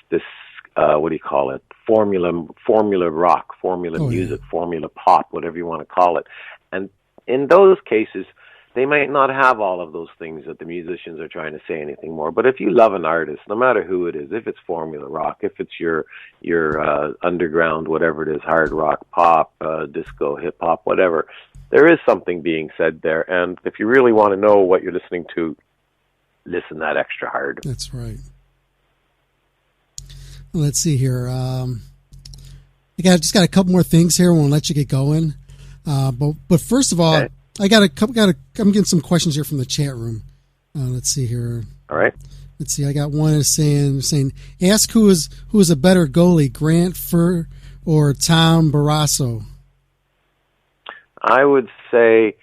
what do you call it? Formula rock, formula music, formula pop, whatever you want to call it. And in those cases, they might not have all of those things that the musicians are trying to say anything more. But if you love an artist, no matter who it is, if it's formula rock, if it's your underground, whatever it is, hard rock, pop, disco, hip hop, whatever, there is something being said there. And if you really want to know what you're listening to, listen that extra hard. That's right. Let's see here. I just got a couple more things here. We'll let you get going. But first of all, okay. I'm getting some questions here from the chat room. Let's see here. All right. Let's see. I got one saying, ask who is a better goalie, Grant Furr or Tom Barrasso? I would say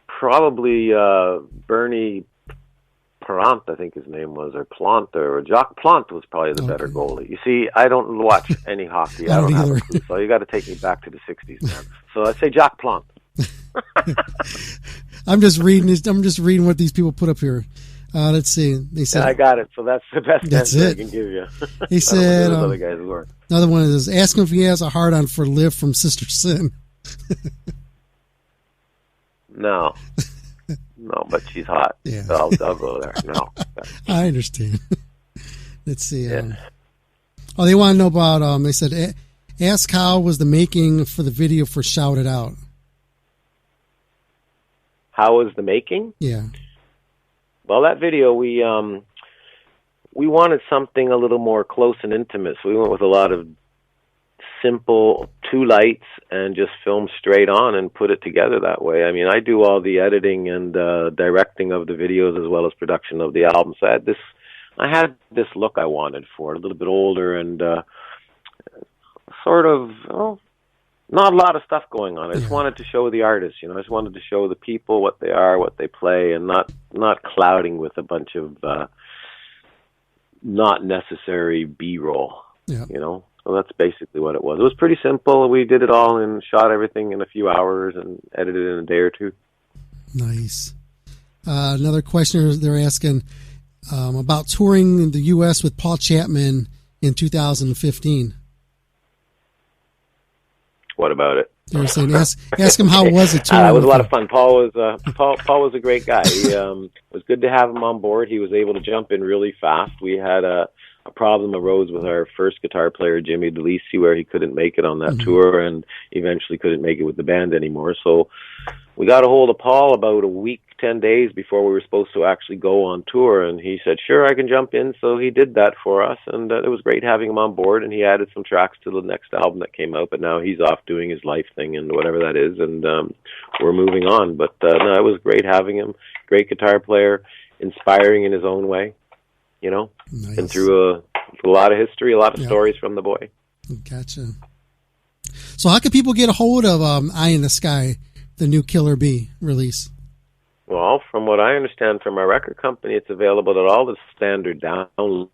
probably Bernie Plant, I think his name was, or Plant, or Jacques Plant was probably the better goalie. You see, I don't watch any hockey. I don't have a clue, so you got to take me back to the 60s, man. So I'd say Jacques Plant. I'm just reading what these people put up here. Let's see. They said, I got it. So that's the best answer I can give you. He said, other guys were. Another one is, ask him if he has a hard-on for Liv from Sister Sin. No, but she's hot. Yeah. So I'll go there. No. I understand. Let's see. Yeah. They want to know about, they said, ask how was the making for the video for Shout It Out? How was the making? Yeah. Well, that video, we wanted something a little more close and intimate, so we went with a lot of simple 2 lights and just film straight on and put it together that way. I mean, I do all the editing and directing of the videos as well as production of the album, so I had this look I wanted for it, a little bit older and not a lot of stuff going on. I just wanted to show the artists, I just wanted to show the people what they are, what they play, and not clouding with a bunch of not necessary B-roll, So that's basically what it was. It was pretty simple. We did it all and shot everything in a few hours and edited it in a day or two. Nice. Another question they're asking about touring in the U.S. with Paul Chapman in 2015. What about it? They're saying, ask him how was it touring. It was a lot of fun. Paul was a great guy. He, it was good to have him on board. He was able to jump in really fast. We had a a problem arose with our first guitar player, Jimmy DeLisi, where he couldn't make it on that tour and eventually couldn't make it with the band anymore. So we got a hold of Paul about a week, 10 days before we were supposed to actually go on tour, and he said, sure, I can jump in. So he did that for us, and it was great having him on board, and he added some tracks to the next album that came out, but now he's off doing his life thing and whatever that is, and we're moving on. But no, it was great having him. Great guitar player, inspiring in his own way, you know. Nice. Been through a lot of history, a lot of stories from the boy. Gotcha. So how can people get a hold of Eye in the Sky, the new Killer Bee release? Well, from what I understand from our record company, it's available at all the standard download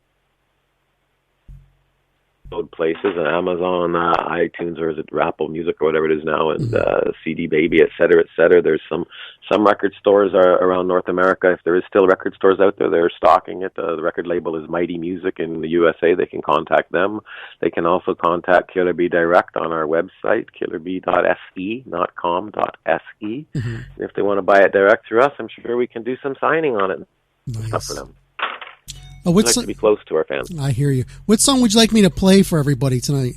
places, and Amazon, iTunes, or is it Apple Music or whatever it is now, and CD Baby, et cetera, et cetera. There's some record stores around North America. If there is still record stores out there, they're stocking it. The record label is Mighty Music in the USA. They can contact them. They can also contact Killer Bee direct on our website, killerbee.se, not com.se. If they want to buy it direct through us, I'm sure we can do some signing on it. Nice. Stuff for them. We'd like to be close to our fans. I hear you. What song would you like me to play for everybody tonight?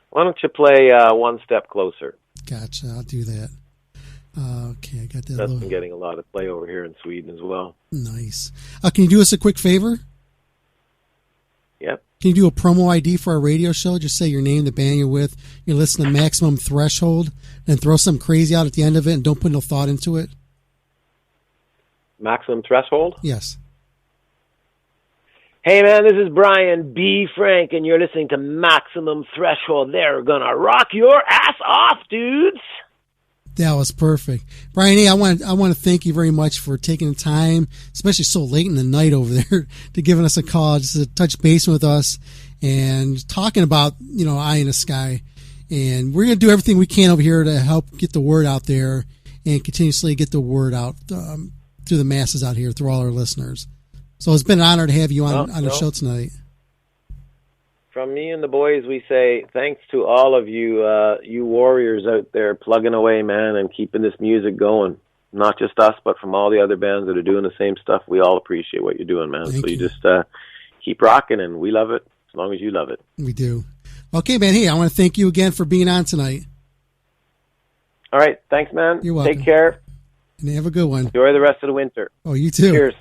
Why don't you play One Step Closer? Gotcha. I'll do that. Okay, I got that. That's been getting a lot of play over here in Sweden as well. Nice. Can you do us a quick favor? Yep. Can you do a promo ID for our radio show? Just say your name, the band you're with. You're listening to Maximum Threshold, and throw some crazy out at the end of it, and don't put no thought into it. Maximum Threshold? Yes. Hey man, this is Brian B. Frank, and you're listening to Maximum Threshold. They're gonna rock your ass off, dudes! That was perfect. Brian, hey, I want to thank you very much for taking the time, especially so late in the night over there, to giving us a call, just to touch base with us and talking about, Eye in the Sky. And we're going to do everything we can over here to help get the word out there and continuously get the word out to the masses out here, through all our listeners. So it's been an honor to have you on the show tonight. From me and the boys, we say thanks to all of you, you warriors out there plugging away, man, and keeping this music going. Not just us, but from all the other bands that are doing the same stuff. We all appreciate what you're doing, man. You just keep rocking, and we love it as long as you love it. We do. Okay, man. Hey, I want to thank you again for being on tonight. All right. Thanks, man. You're welcome. Take care. And have a good one. Enjoy the rest of the winter. Oh, you too. Cheers.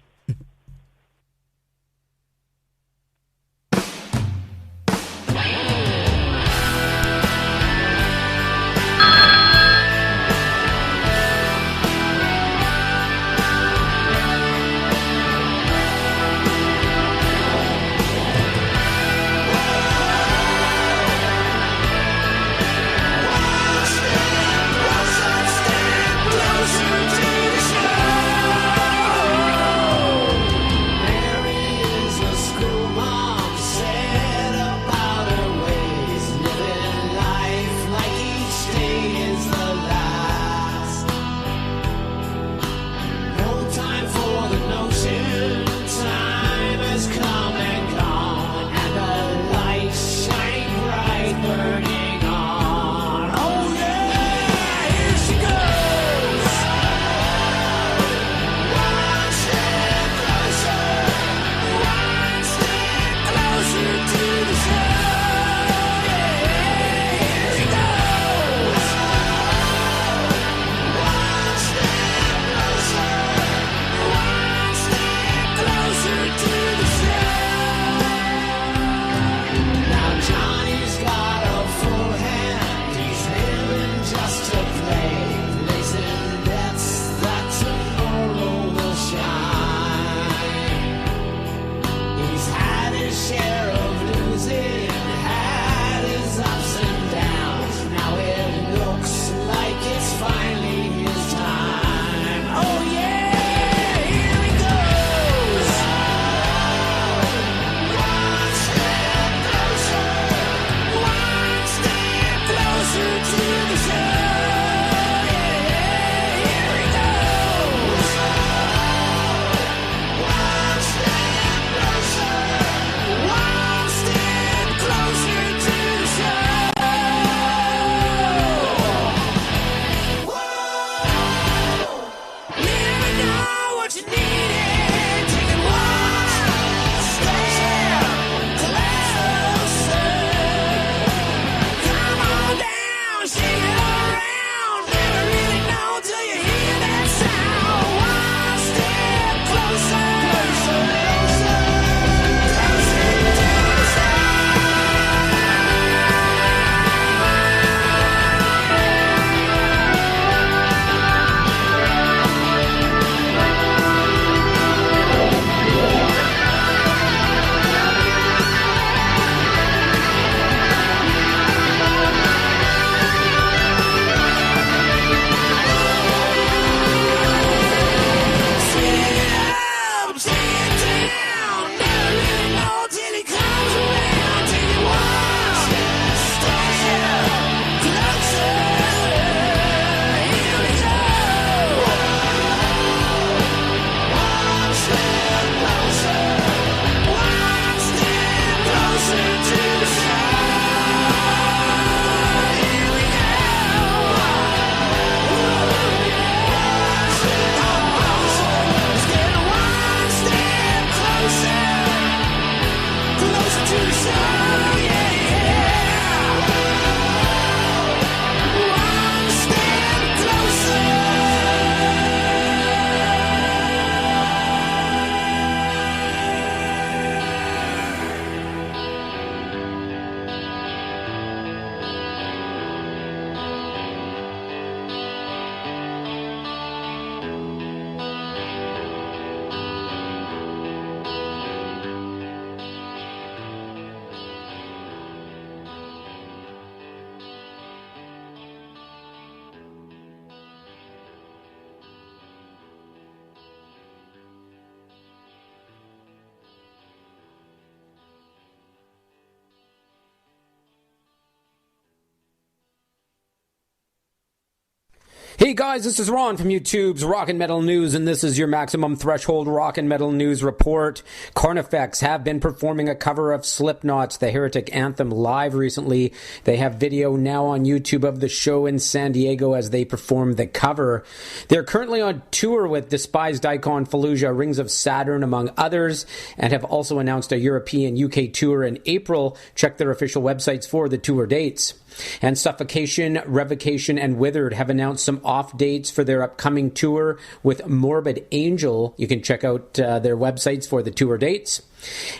Hey guys, this is Ron from YouTube's Rock and Metal News, and this is your Maximum Threshold Rock and Metal News report. Carnifex have been performing a cover of Slipknot's The Heretic Anthem live recently. They have video now on YouTube of the show in San Diego as they perform the cover. They're currently on tour with Despised Icon, Fallujah, Rings of Saturn, among others, and have also announced a European UK tour in April. Check their official websites for the tour dates. And Suffocation, Revocation, and Withered have announced some off dates for their upcoming tour with Morbid Angel. You can check out their websites for the tour dates.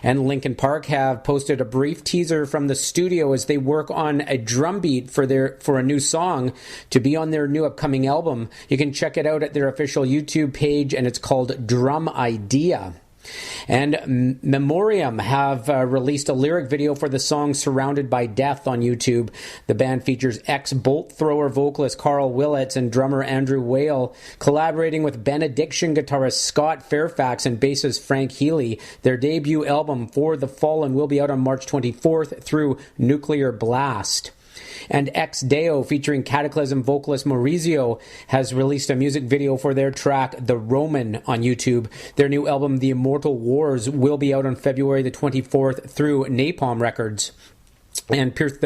And Linkin Park have posted a brief teaser from the studio as they work on a drum beat for a new song to be on their new upcoming album. You can check it out at their official YouTube page, and it's called Drum Idea. And Memoriam have released a lyric video for the song Surrounded by Death on YouTube. The band features ex-Bolt Thrower vocalist Carl Willits and drummer Andrew Whale collaborating with Benediction guitarist Scott Fairfax and bassist Frank Healy. Their debut album, For the Fallen, will be out on March 24th through Nuclear Blast. And Ex Deo, featuring Cataclysm vocalist Maurizio, has released a music video for their track The Roman on YouTube. Their new album, The Immortal Wars, will be out on February the 24th through Napalm Records. And Pierce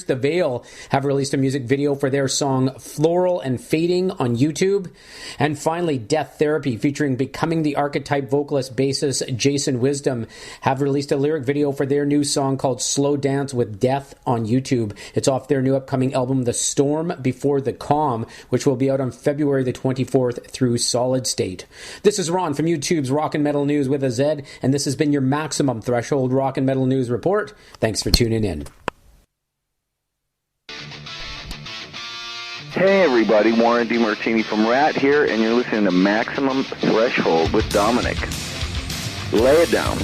the Veil have released a music video for their song Floral and Fading on YouTube. And finally, Death Therapy, featuring Becoming the Archetype vocalist bassist Jason Wisdom, have released a lyric video for their new song called Slow Dance with Death on YouTube. It's off their new upcoming album The Storm Before the Calm, which will be out on February the 24th through Solid State. This is Ron from YouTube's Rock and Metal News with a Z, and this has been your Maximum Threshold Rock and Metal News report. Thanks for tuning in. Hey everybody, Warren DeMartini from Rat here, and you're listening to Maximum Threshold with Dominic. Lay it down.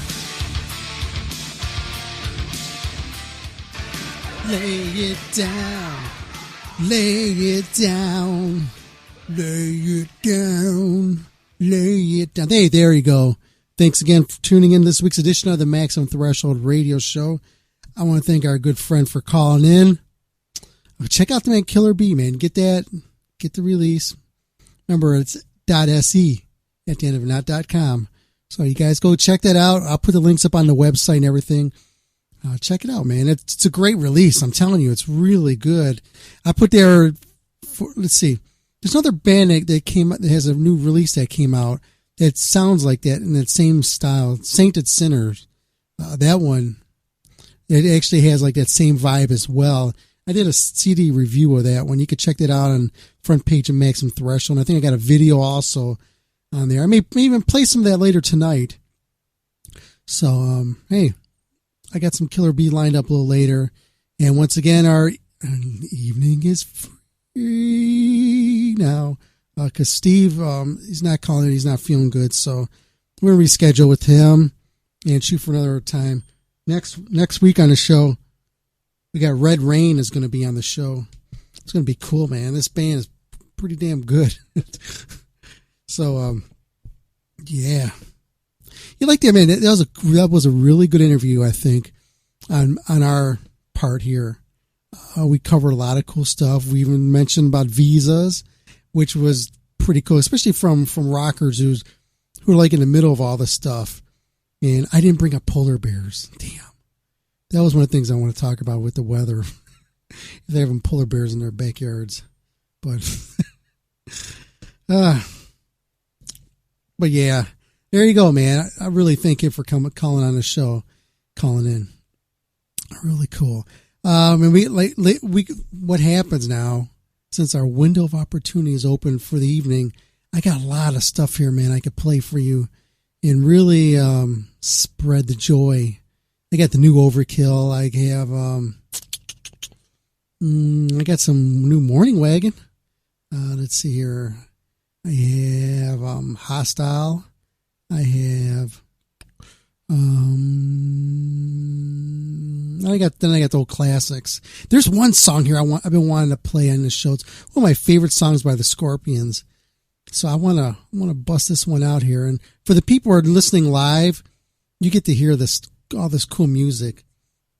Lay it down. Lay it down. Lay it down. Lay it down. Hey, there you go. Thanks again for tuning in this week's edition of the Maximum Threshold Radio Show. I want to thank our good friend for calling in. Check out the man Killer Bee, man. Get the release. Remember, it's .se at the end of it, .com. So you guys go check that out. I'll put the links up on the website and everything. Check it out, man. It's a great release. I'm telling you, it's really good. I put there, let's see. There's another band that has a new release that came out that sounds like that in that same style. Sainted Sinners. That one, it actually has like that same vibe as well. I did a CD review of that one. You can check that out on front page of Maximum Threshold. I think I got a video also on there. I may even play some of that later tonight. So, hey, I got some Killer Bee lined up a little later. And once again, our evening is free now because Steve, he's not calling it. He's not feeling good. So we're going to reschedule with him and shoot for another time. Next week on the show, we got Red Rain is going to be on the show. It's going to be cool, man. This band is pretty damn good. So, yeah. You like that, man. That was a really good interview, I think, on our part here. We covered a lot of cool stuff. We even mentioned about visas, which was pretty cool, especially from rockers who are like in the middle of all this stuff. And I didn't bring up polar bears. Damn. That was one of the things I want to talk about with the weather. If they're having polar bears in their backyards. But yeah, there you go, man. I really thank you for calling on the show, calling in. Really cool. And what happens now, since our window of opportunity is open for the evening, I got a lot of stuff here, man, I could play for you and really spread the joy. I got the new Overkill. I have, I got some new Morning Wagon. Let's see here. I have Hostile. I have, I got the old classics. There's one song here I've been wanting to play on this show. It's one of my favorite songs by the Scorpions. So I want to bust this one out here. And for the people who are listening live, you get to hear all this cool music.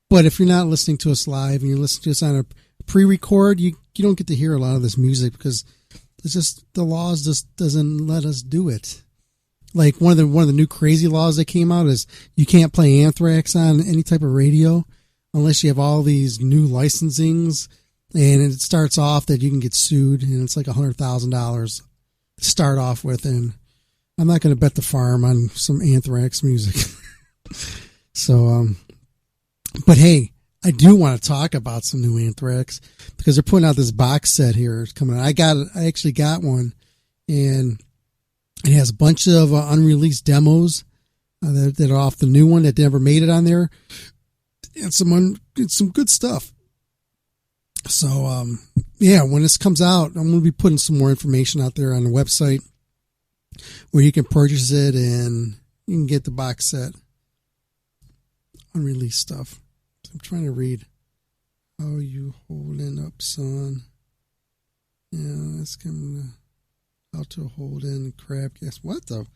But if you're not listening to us live and you're listening to us on a pre-record, you don't get to hear a lot of this music because It's just the laws just doesn't let us do it. Like one of the new crazy laws that came out is you can't play Anthrax on any type of radio unless you have all these new licensings, and it starts off that you can get sued, and it's like $100,000 to start off with. And I'm not going to bet the farm on some Anthrax music. So, but hey, I do want to talk about some new Anthrax because they're putting out this box set here. It's coming out. I actually got one, and it has a bunch of unreleased demos that are off the new one that never made it on there, and some good stuff. So, yeah, when this comes out, I'm going to be putting some more information out there on the website where you can purchase it and you can get the box set. Unreleased stuff. I'm trying to read. How you holding up, son? Yeah, that's coming. How to hold in crab gas. What the?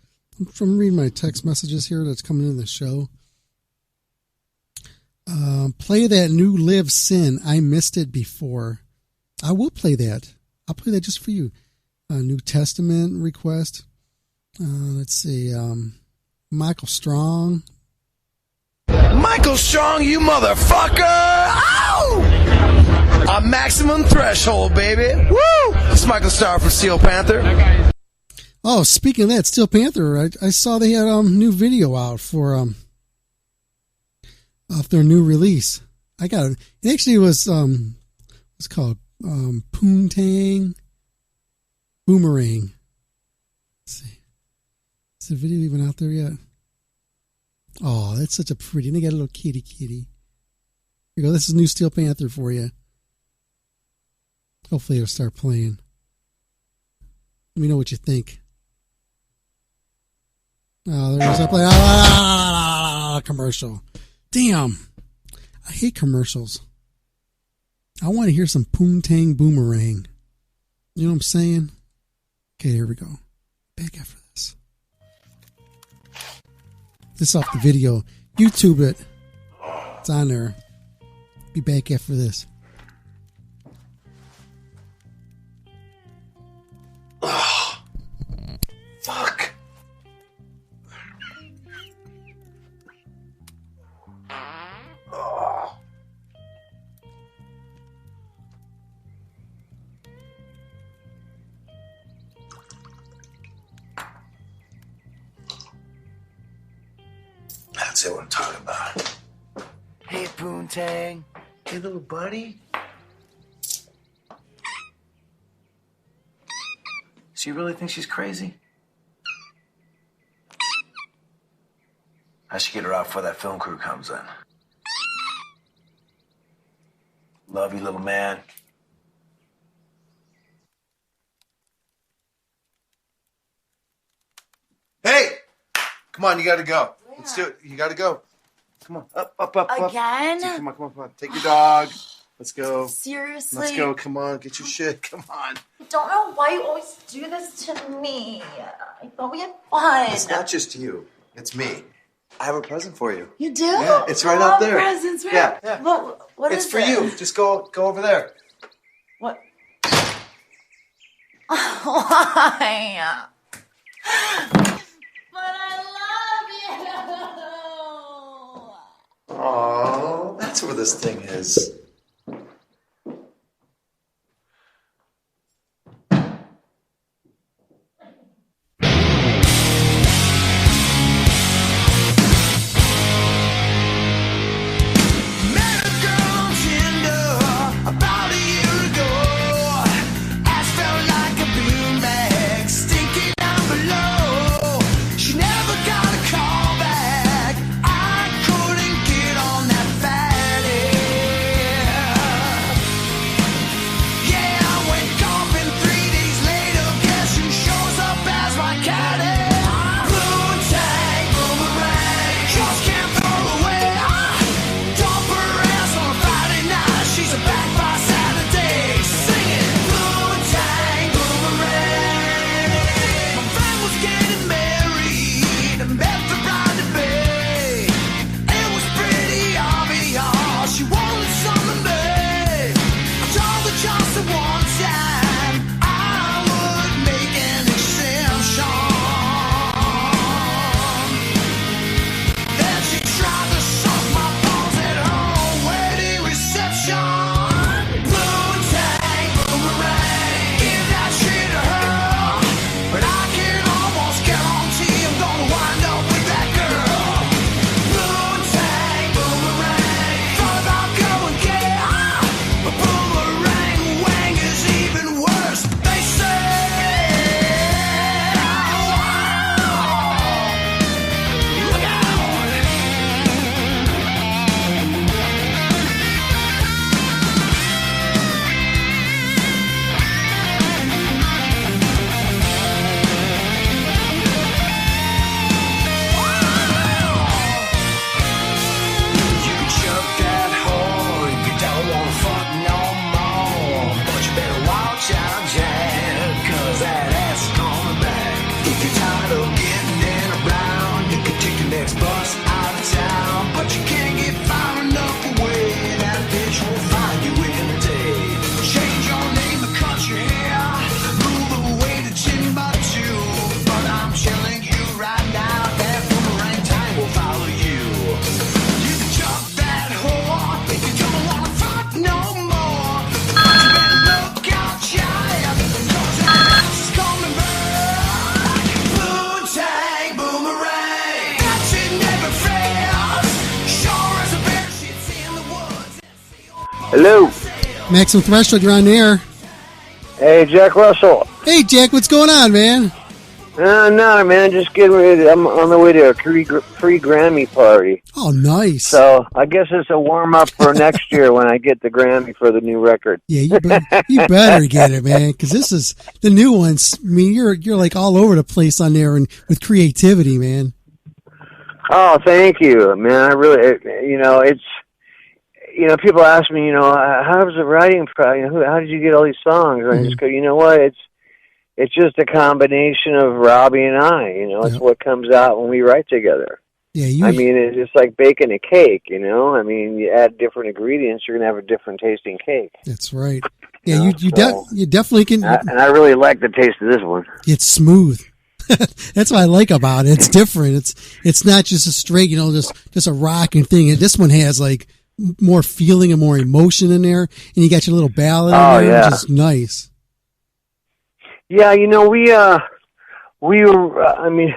I'm reading my text messages here that's coming in the show. Play that new Live Sin. I missed it before. I will play that. I'll play that just for you. New Testament request. Let's see. Michael Strong. Michael Strong, you motherfucker! Ow! A maximum threshold, baby. Woo! It's Michael Starr from Steel Panther. Oh, speaking of that, Steel Panther, I saw they had a new video out for off their new release. I got it. It actually was what's it called Poontang Boomerang. Let's see. Is the video even out there yet? Oh, that's such a pretty. And they got a little kitty. Here you go. This is new Steel Panther for you. Hopefully it'll start playing. Let me know what you think. Oh, there goes that play. Commercial. Damn. I hate commercials. I want to hear some Poontang Boomerang. You know what I'm saying? Okay, here we go. Back after this. This off the video. YouTube it. It's on there. Be back after this. Oh, fuck. Oh. That's it, what I'm talking about. Hey, Poontang. Hey, little buddy. So you really think she's crazy? I should get her out before that film crew comes in. Love you, little man. Hey! Come on, you gotta go. Where? Let's do it. You gotta go. Come on. Up. Again? Come on. Take your dog. Let's go. Seriously? Let's go. Come on. Get your shit. Come on. I don't know why you always do this to me. I thought we had fun. It's not just you. It's me. I have a present for you. You do? Yeah, it's right up there. Presents, right? Yeah. What it's is for it? you. Just go over there. What? Why? But I love you. Oh, that's where this thing is. Hello. Maximum Threshold, you're on the air. Hey, Jack Russell. Hey, Jack, what's going on, man? No, man, just getting ready. I'm on the way to a free Grammy party. Oh, nice. So I guess it's a warm-up for next year when I get the Grammy for the new record. Yeah, you better get it, man, because this is the new ones. I mean, you're like all over the place on there and with creativity, man. Oh, thank you, man. I really, it's, people ask me, how was the writing process? How did you get all these songs? And I just go, you know what? It's just a combination of Robbie and I. It's what comes out when we write together. Yeah, it's just like baking a cake. You add different ingredients, you're gonna have a different tasting cake. That's right. Yeah, you definitely can. And I really like the taste of this one. It's smooth. That's what I like about it. It's different. It's not just a straight, just a rocking thing. This one has like more feeling and more emotion in there, and you got your little ballad in there, which is nice. Yeah, we were,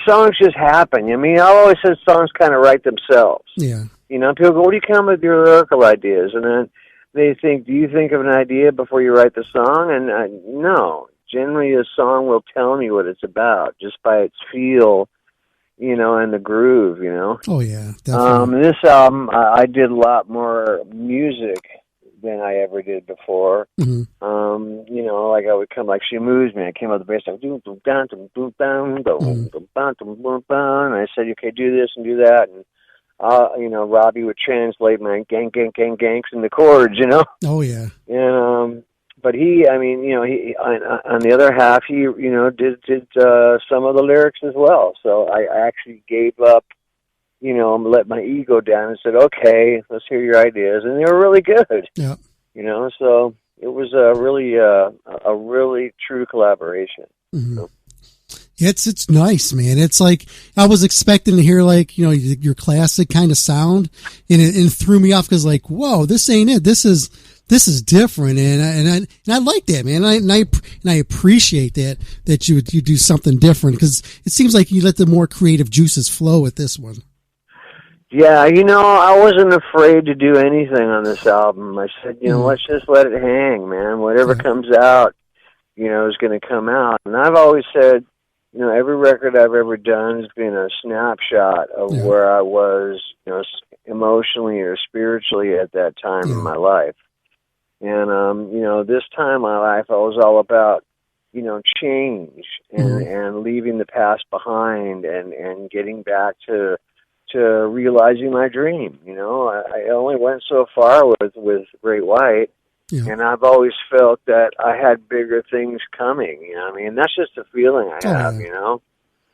songs just happen. I've always said songs kind of write themselves. Yeah. People go, what do you come with your lyrical ideas? And then they think, do you think of an idea before you write the song? And no. Generally, a song will tell me what it's about just by its feel, and the groove, Oh, yeah, definitely. This album, I did a lot more music than I ever did before. Mm-hmm. Like I would come, like She Moves Me. I came out the bass, like, and I said, okay, do this and do that. And, Robbie would translate my ganks in the chords, Oh, yeah. And, but he, he, on the other half, he, did some of the lyrics as well. So I actually gave up, let my ego down and said, okay, let's hear your ideas. And they were really good. Yeah. So it was a really true collaboration. Mm-hmm. So. It's nice, man. It's like I was expecting to hear like your classic kind of sound, and it threw me off because like, whoa, this ain't it. This is different, and I like that, man. And I appreciate that you do something different because it seems like you let the more creative juices flow with this one. Yeah, I wasn't afraid to do anything on this album. I said, let's just let it hang, man. Whatever comes out, is going to come out. And I've always said, every record I've ever done has been a snapshot of where I was, emotionally or spiritually at that time in my life. And, this time in my life, I was all about, change and leaving the past behind and getting back to realizing my dream. I only went so far with Great White, and I've always felt that I had bigger things coming. That's just a feeling I have.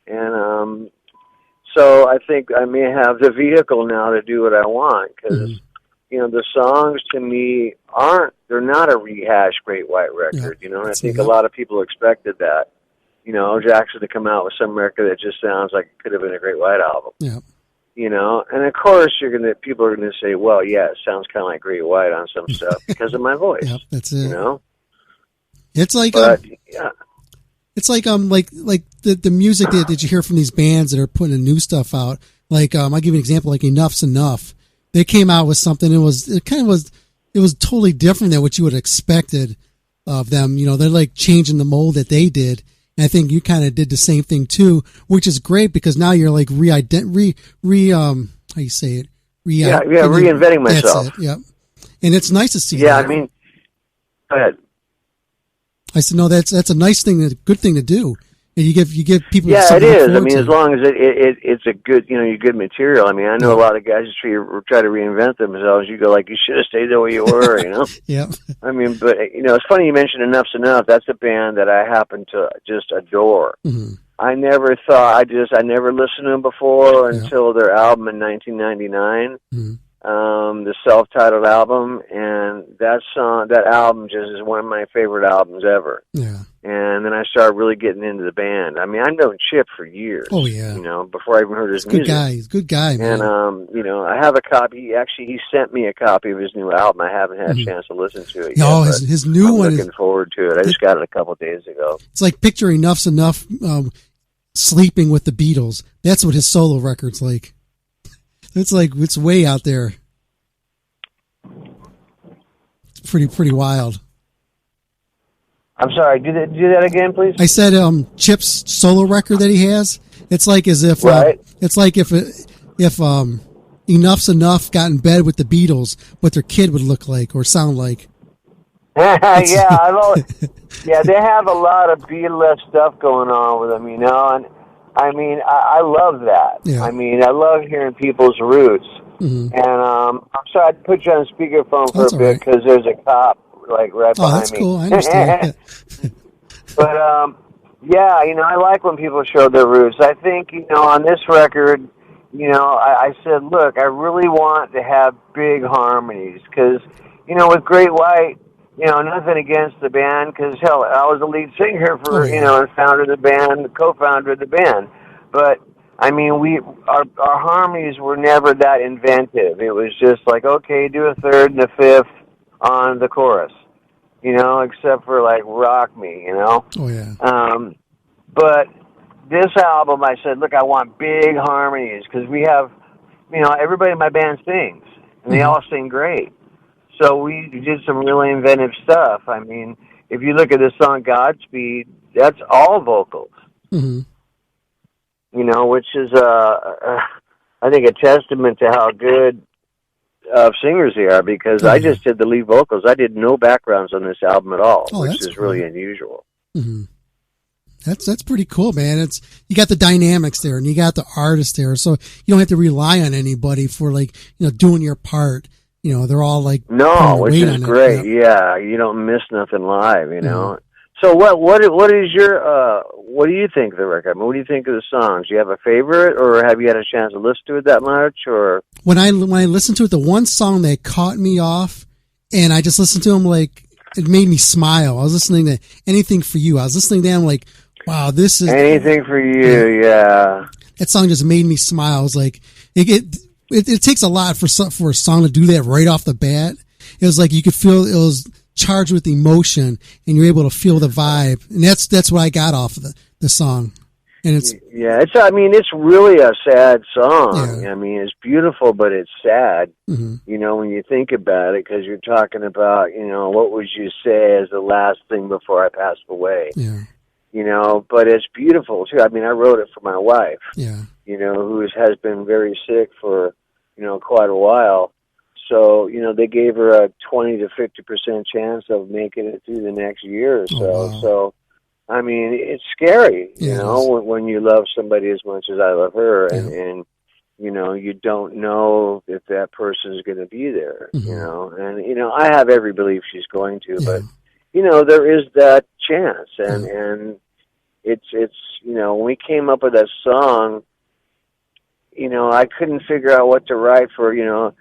And so I think I may have the vehicle now to do what I want because the songs to me they're not a rehashed Great White record. I think a lot of people expected that. Jackson to come out with some record that just sounds like it could have been a Great White album. Yeah. And of course people are gonna say, well, yeah, it sounds kind of like Great White on some stuff because of my voice. Yep, that's it. It's like, it's like the music that you hear from these bands that are putting the new stuff out. Like I'll give you an example. Like Enough's Enough, they came out with something. It was totally different than what you would have expected of them. They're like changing the mold that they did. And I think you kind of did the same thing too, which is great because now you're like how you say it? Reinventing myself. That's it. Yep. And it's nice to see. Yeah, that. go ahead. I said, no, that's a nice thing, a good thing to do. And you give people. Yeah, it is. To. As long as it's a good, good material. I know a lot of guys just try to reinvent themselves. You go like, you should have stayed the way you were. Yeah. But it's funny you mentioned Enough's Enough. That's a band that I happen to just adore. Mm-hmm. I never listened to them before until their album in 1999. Mm-hmm. The self-titled album, and that album just is one of my favorite albums ever. Yeah. And then I started really getting into the band. I've known Chip for years. Oh yeah. Before I even heard his music. He's a good guy, man. And I have a copy. He sent me a copy of his new album. I haven't had a chance to listen to it yet. Oh, his new one. I'm looking forward to it. I just got it a couple of days ago. It's like picture Enough's Enough sleeping with the Beatles. That's what his solo record's like. It's way out there. pretty wild. I'm sorry. Do that again, please. I said Chip's solo record that he has. It's like as if it's like if Enough's Enough got in bed with the Beatles, what their kid would look like or sound like. Yeah, they have a lot of Beatles stuff going on with them, you know, and I mean, I love that. Yeah. I mean, I love hearing people's roots. Mm-hmm. And I'm sorry, I put you on speakerphone for That's a bit because there's a cop like right behind me. Oh, that's cool. I understand. But yeah, you know, I like when people show their roots. I think, you know, on this record, you know, I said, look, I really want to have big harmonies because, you know, with Great White, you know, nothing against the band because, hell, I was the lead singer for, you know, and founder of the band, co-founder of the band. But, I mean, our harmonies were never that inventive. It was just like, okay, do a third and a fifth on the chorus, you know, except for, like, Rock Me, you know? Oh, yeah. But this album, I said, look, I want big harmonies because we have, you know, everybody in my band sings, and they all sing great. So we did some really inventive stuff. I mean, if you look at the song Godspeed, that's all vocals. Mm-hmm. You know, which is, I think, a testament to how good of singers they are because I just did the lead vocals. I did no backgrounds on this album at all, which is really unusual. Mm-hmm. That's pretty cool, man. It's you got the dynamics there and you got the artist there, so you don't have to rely on anybody for like, you know, doing your part. You know, they're all like which is great. Yeah, you don't miss nothing live. You know. So what is your what do you think of the record? I mean, what do you think of the songs? Do you have a favorite, or have you had a chance to listen to it that much? Or when I listened to it, the one song that caught me off, and I just listened to them like it made me smile. I was listening to Anything for You. I was listening to them like, wow, this is Anything for You. Yeah, that song just made me smile. I was like, it takes a lot for a song to do that right off the bat. It was like you could feel it was charged with emotion, and you're able to feel the vibe, and that's what I got off of the song. And it's I mean, it's really a sad song. Yeah. I mean, it's beautiful, but it's sad. Mm-hmm. You know, when you think about it, because you're talking about, you know, what would you say as the last thing before I passed away? Yeah. You know, but it's beautiful too. I mean, I wrote it for my wife. Yeah. You know, who has been very sick for, you know, quite a while. So, you know, they gave her a 20 to 50% chance of making it through the next year or so. Oh, wow. So, I mean, it's scary, you know, when you love somebody as much as I love her, and you know, you don't know if that person is going to be there, you know. And, you know, I have every belief she's going to, but, you know, there is that chance. And it's you know, when we came up with that song, you know, I couldn't figure out what to write for, you know.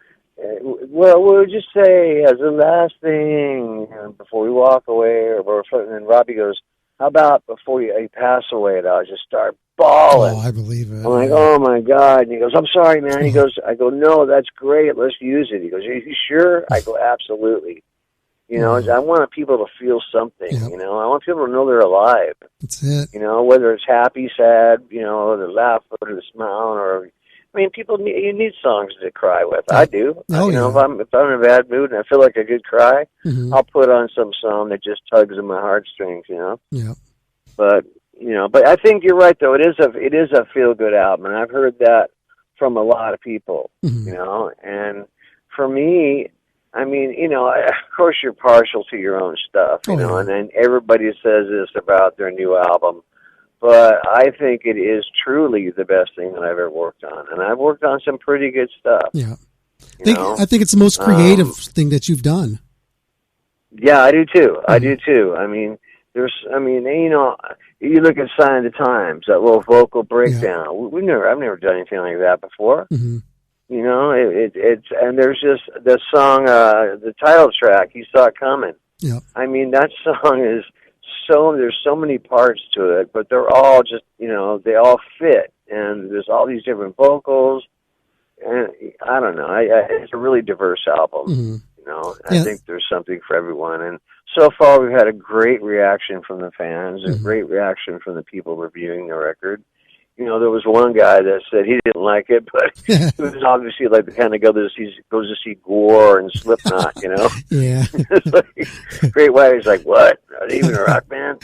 Well, we'll just say as the last thing before we walk away, and then Robbie goes, how about before you pass away? And I'll just start bawling. Oh, I believe it. I'm like, oh my God. And he goes, I'm sorry, man. He goes, I go, no, that's great. Let's use it. He goes, are you sure? I go, absolutely. You know, I want people to feel something, you know. I want people to know they're alive. That's it. You know, whether it's happy, sad, you know, or the laugh or the smile, or I mean, you need songs to cry with. I do. You know, if I'm in a bad mood and I feel like a good cry, I'll put on some song that just tugs at my heartstrings. You know. Yeah. But you know, I think you're right though. It is a feel good album, and I've heard that from a lot of people. You know, and for me, I mean, you know, of course you're partial to your own stuff. You know, and then everybody says this about their new album. But I think it is truly the best thing that I've ever worked on. And I've worked on some pretty good stuff. Yeah. I think it's the most creative thing that you've done. Yeah, I do too. I do too. I mean, you know, you look at Sign of the Times, that little vocal breakdown. I've never done anything like that before. You know, it's and there's just the song, the title track, You Saw It Coming. Yeah. I mean, that song is there's so many parts to it, but they're all just, you know, they all fit, and there's all these different vocals, and I don't know, it's a really diverse album, you know. I think there's something for everyone, and so far we've had a great reaction from the fans, a great reaction from the people reviewing the record, there was one guy that said he didn't like it, but it was obviously like the kind of guy that goes to see Gore and Slipknot, Yeah. It's like, Great White is like, what? Are they even a rock band?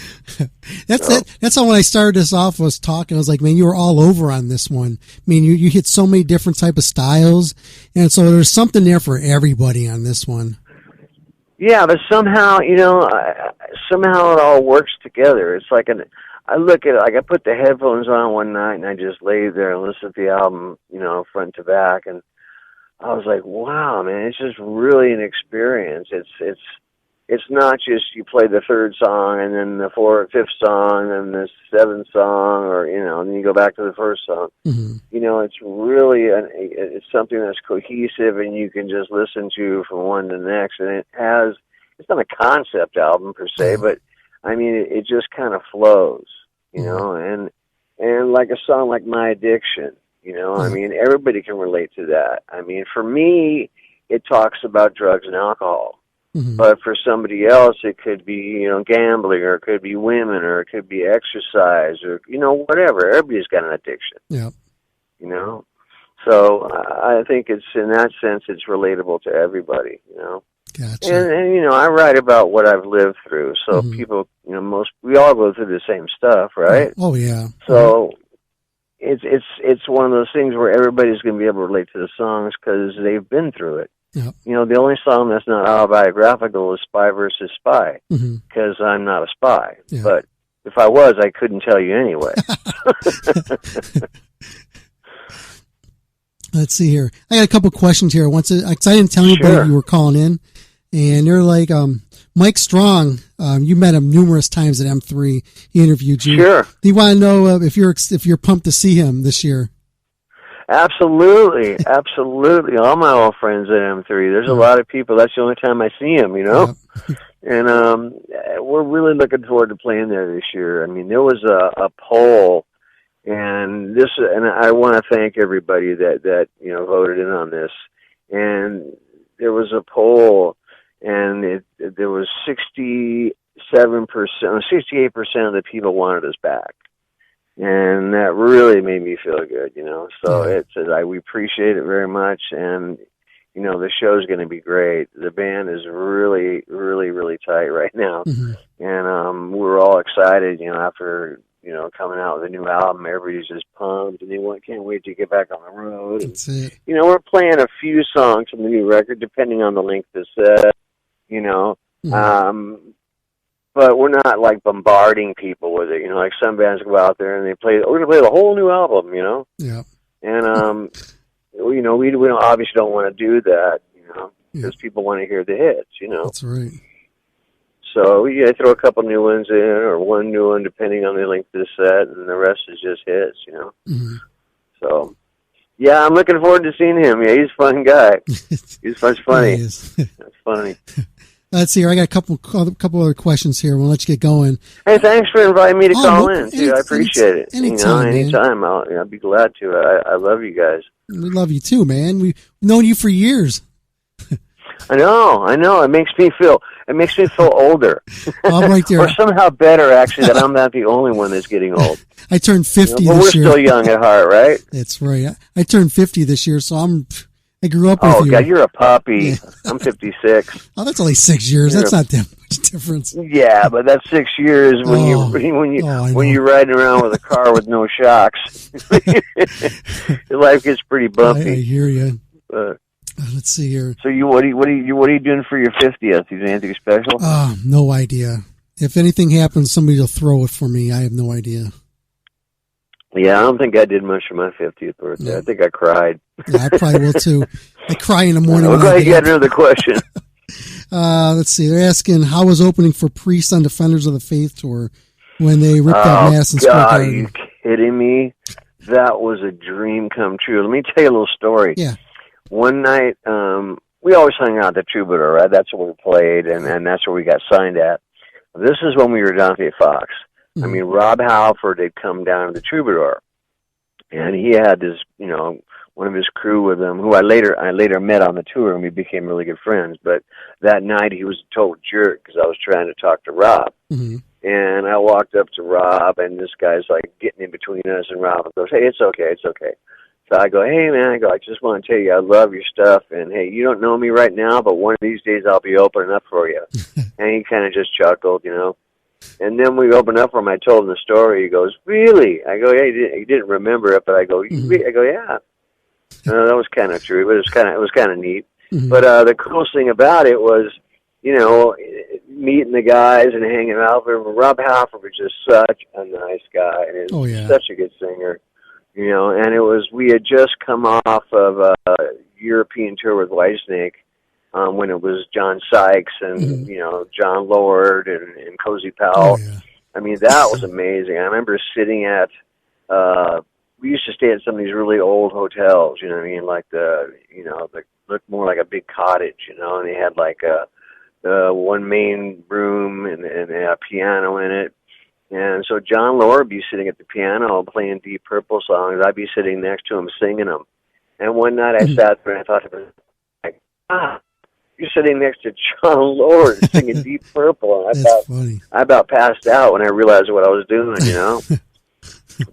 That's how when I started this off, I was talking, I was like, man, you were all over on this one. I mean, you hit so many different type of styles, and so there's something there for everybody on this one. Yeah, but somehow, somehow it all works together. It's like I look at it, like I put the headphones on one night and I just lay there and listened to the album, front to back, and I was like, wow, man, it's just really an experience. It's not just you play the third song and then the fifth song and the seventh song, or and then you go back to the first song. Mm-hmm. It's really it's something that's cohesive and you can just listen to from one to the next, and it's not a concept album per se, but I mean, it just kind of flows, and like a song like My Addiction, I mean, everybody can relate to that. I mean, for me, it talks about drugs and alcohol, but for somebody else, it could be, gambling, or it could be women, or it could be exercise, or, whatever. Everybody's got an addiction. Yeah. So I think it's, in that sense, it's relatable to everybody, Gotcha. And I write about what I've lived through, so people, we all go through the same stuff, right? Oh yeah. So it's one of those things where everybody's going to be able to relate to the songs because they've been through it. Yep. The only song that's not autobiographical is Spy versus Spy, because I'm not a spy. Yeah. But if I was, I couldn't tell you anyway. Let's see here. I got a couple questions here. Cause I didn't tell anybody you were calling in, and they're like, Mike Strong. You met him numerous times at M3. He interviewed you. Sure. Do you want to know if you're pumped to see him this year? Absolutely, absolutely. All my old friends at M3. There's a lot of people. That's the only time I see them, And we're really looking forward to playing there this year. I mean, there was a poll. And I want to thank everybody that voted in on this. And there was a poll, and there was 68% of the people wanted us back, and that really made me feel good. So we appreciate it very much, and the show's going to be great. The band is really, really, really tight right now, and we're all excited. After coming out with a new album, everybody's just pumped, and they can't wait to get back on the road. That's it. We're playing a few songs from the new record, depending on the length of the set, but we're not like bombarding people with it. Like some bands go out there and we're going to play the whole new album, Yeah. And, we obviously don't want to do that, because people want to hear the hits, That's right. So I throw a couple new ones in, or one new one, depending on the length of the set, and the rest is just hits, So, yeah, I'm looking forward to seeing him. Yeah, he's a fun guy. He's funny. That's funny. Let's see here. I got a couple other questions here. We'll let you get going. Hey, thanks for inviting me to call in, too. I appreciate it. Anytime. I'll be glad to. I love you guys. We love you too, man. We've known you for years. I know. It makes me feel older. I'm right there. Or somehow better, actually, that I'm not the only one that's getting old. I turned 50 but this year. We're still young at heart, right? That's right. I turned 50 this year, so I grew up with you. Oh, God, you're a puppy. Yeah. I'm 56. Oh, that's only 6 years. That's not that much difference. Yeah, but that's 6 years when you're riding around with a car with no shocks. Your life gets pretty bumpy. I hear you. Let's see here. So what are you doing for your 50th? You doing anything special? No idea. If anything happens, somebody will throw it for me. I have no idea. Yeah, I don't think I did much for my 50th birthday. No. I think I cried. Yeah, I probably will too. I cry in the morning. I'm glad you got another question. Let's see. They're asking, how was opening for Priest on Defenders of the Faith tour when they ripped out Mass and Spreaker? Are you kidding me? That was a dream come true. Let me tell you a little story. Yeah. One night, we always hung out at the Troubadour, right? That's where we played, and that's where we got signed at. This is when we were Dante Fox. Mm-hmm. I mean, Rob Halford had come down to the Troubadour, and he had this, one of his crew with him, who I later met on the tour, and we became really good friends. But that night, he was a total jerk because I was trying to talk to Rob. Mm-hmm. And I walked up to Rob, and this guy's like getting in between us, and Rob goes, "Hey, it's okay, it's okay." So I go, "Hey, man," I go, "I just want to tell you I love your stuff, and hey, you don't know me right now, but one of these days I'll be opening up for you." And he kind of just chuckled, you know. And then we opened up for him. I told him the story. He goes, "Really?" I go, "Yeah, he didn't remember it, but I go, I go, "Yeah." That was kind of true, but it was kind of neat. But the coolest thing about it was, you know, meeting the guys and hanging out with them. Rob Halford was just such a nice guy, and such a good singer, you know. And we had just come off of a European tour with Whitesnake when it was John Sykes and you know, John Lord and Cozy Powell. I mean, that was amazing. I remember sitting at we used to stay at some of these really old hotels, you know what I mean, like looked more like a big cottage, you know, and they had like one main room and a piano in it. And so John Lord would be sitting at the piano playing Deep Purple songs. I'd be sitting next to him singing them. And one night I sat there and I thought to myself, you're sitting next to John Lord singing Deep Purple. And I about passed out when I realized what I was doing, you know.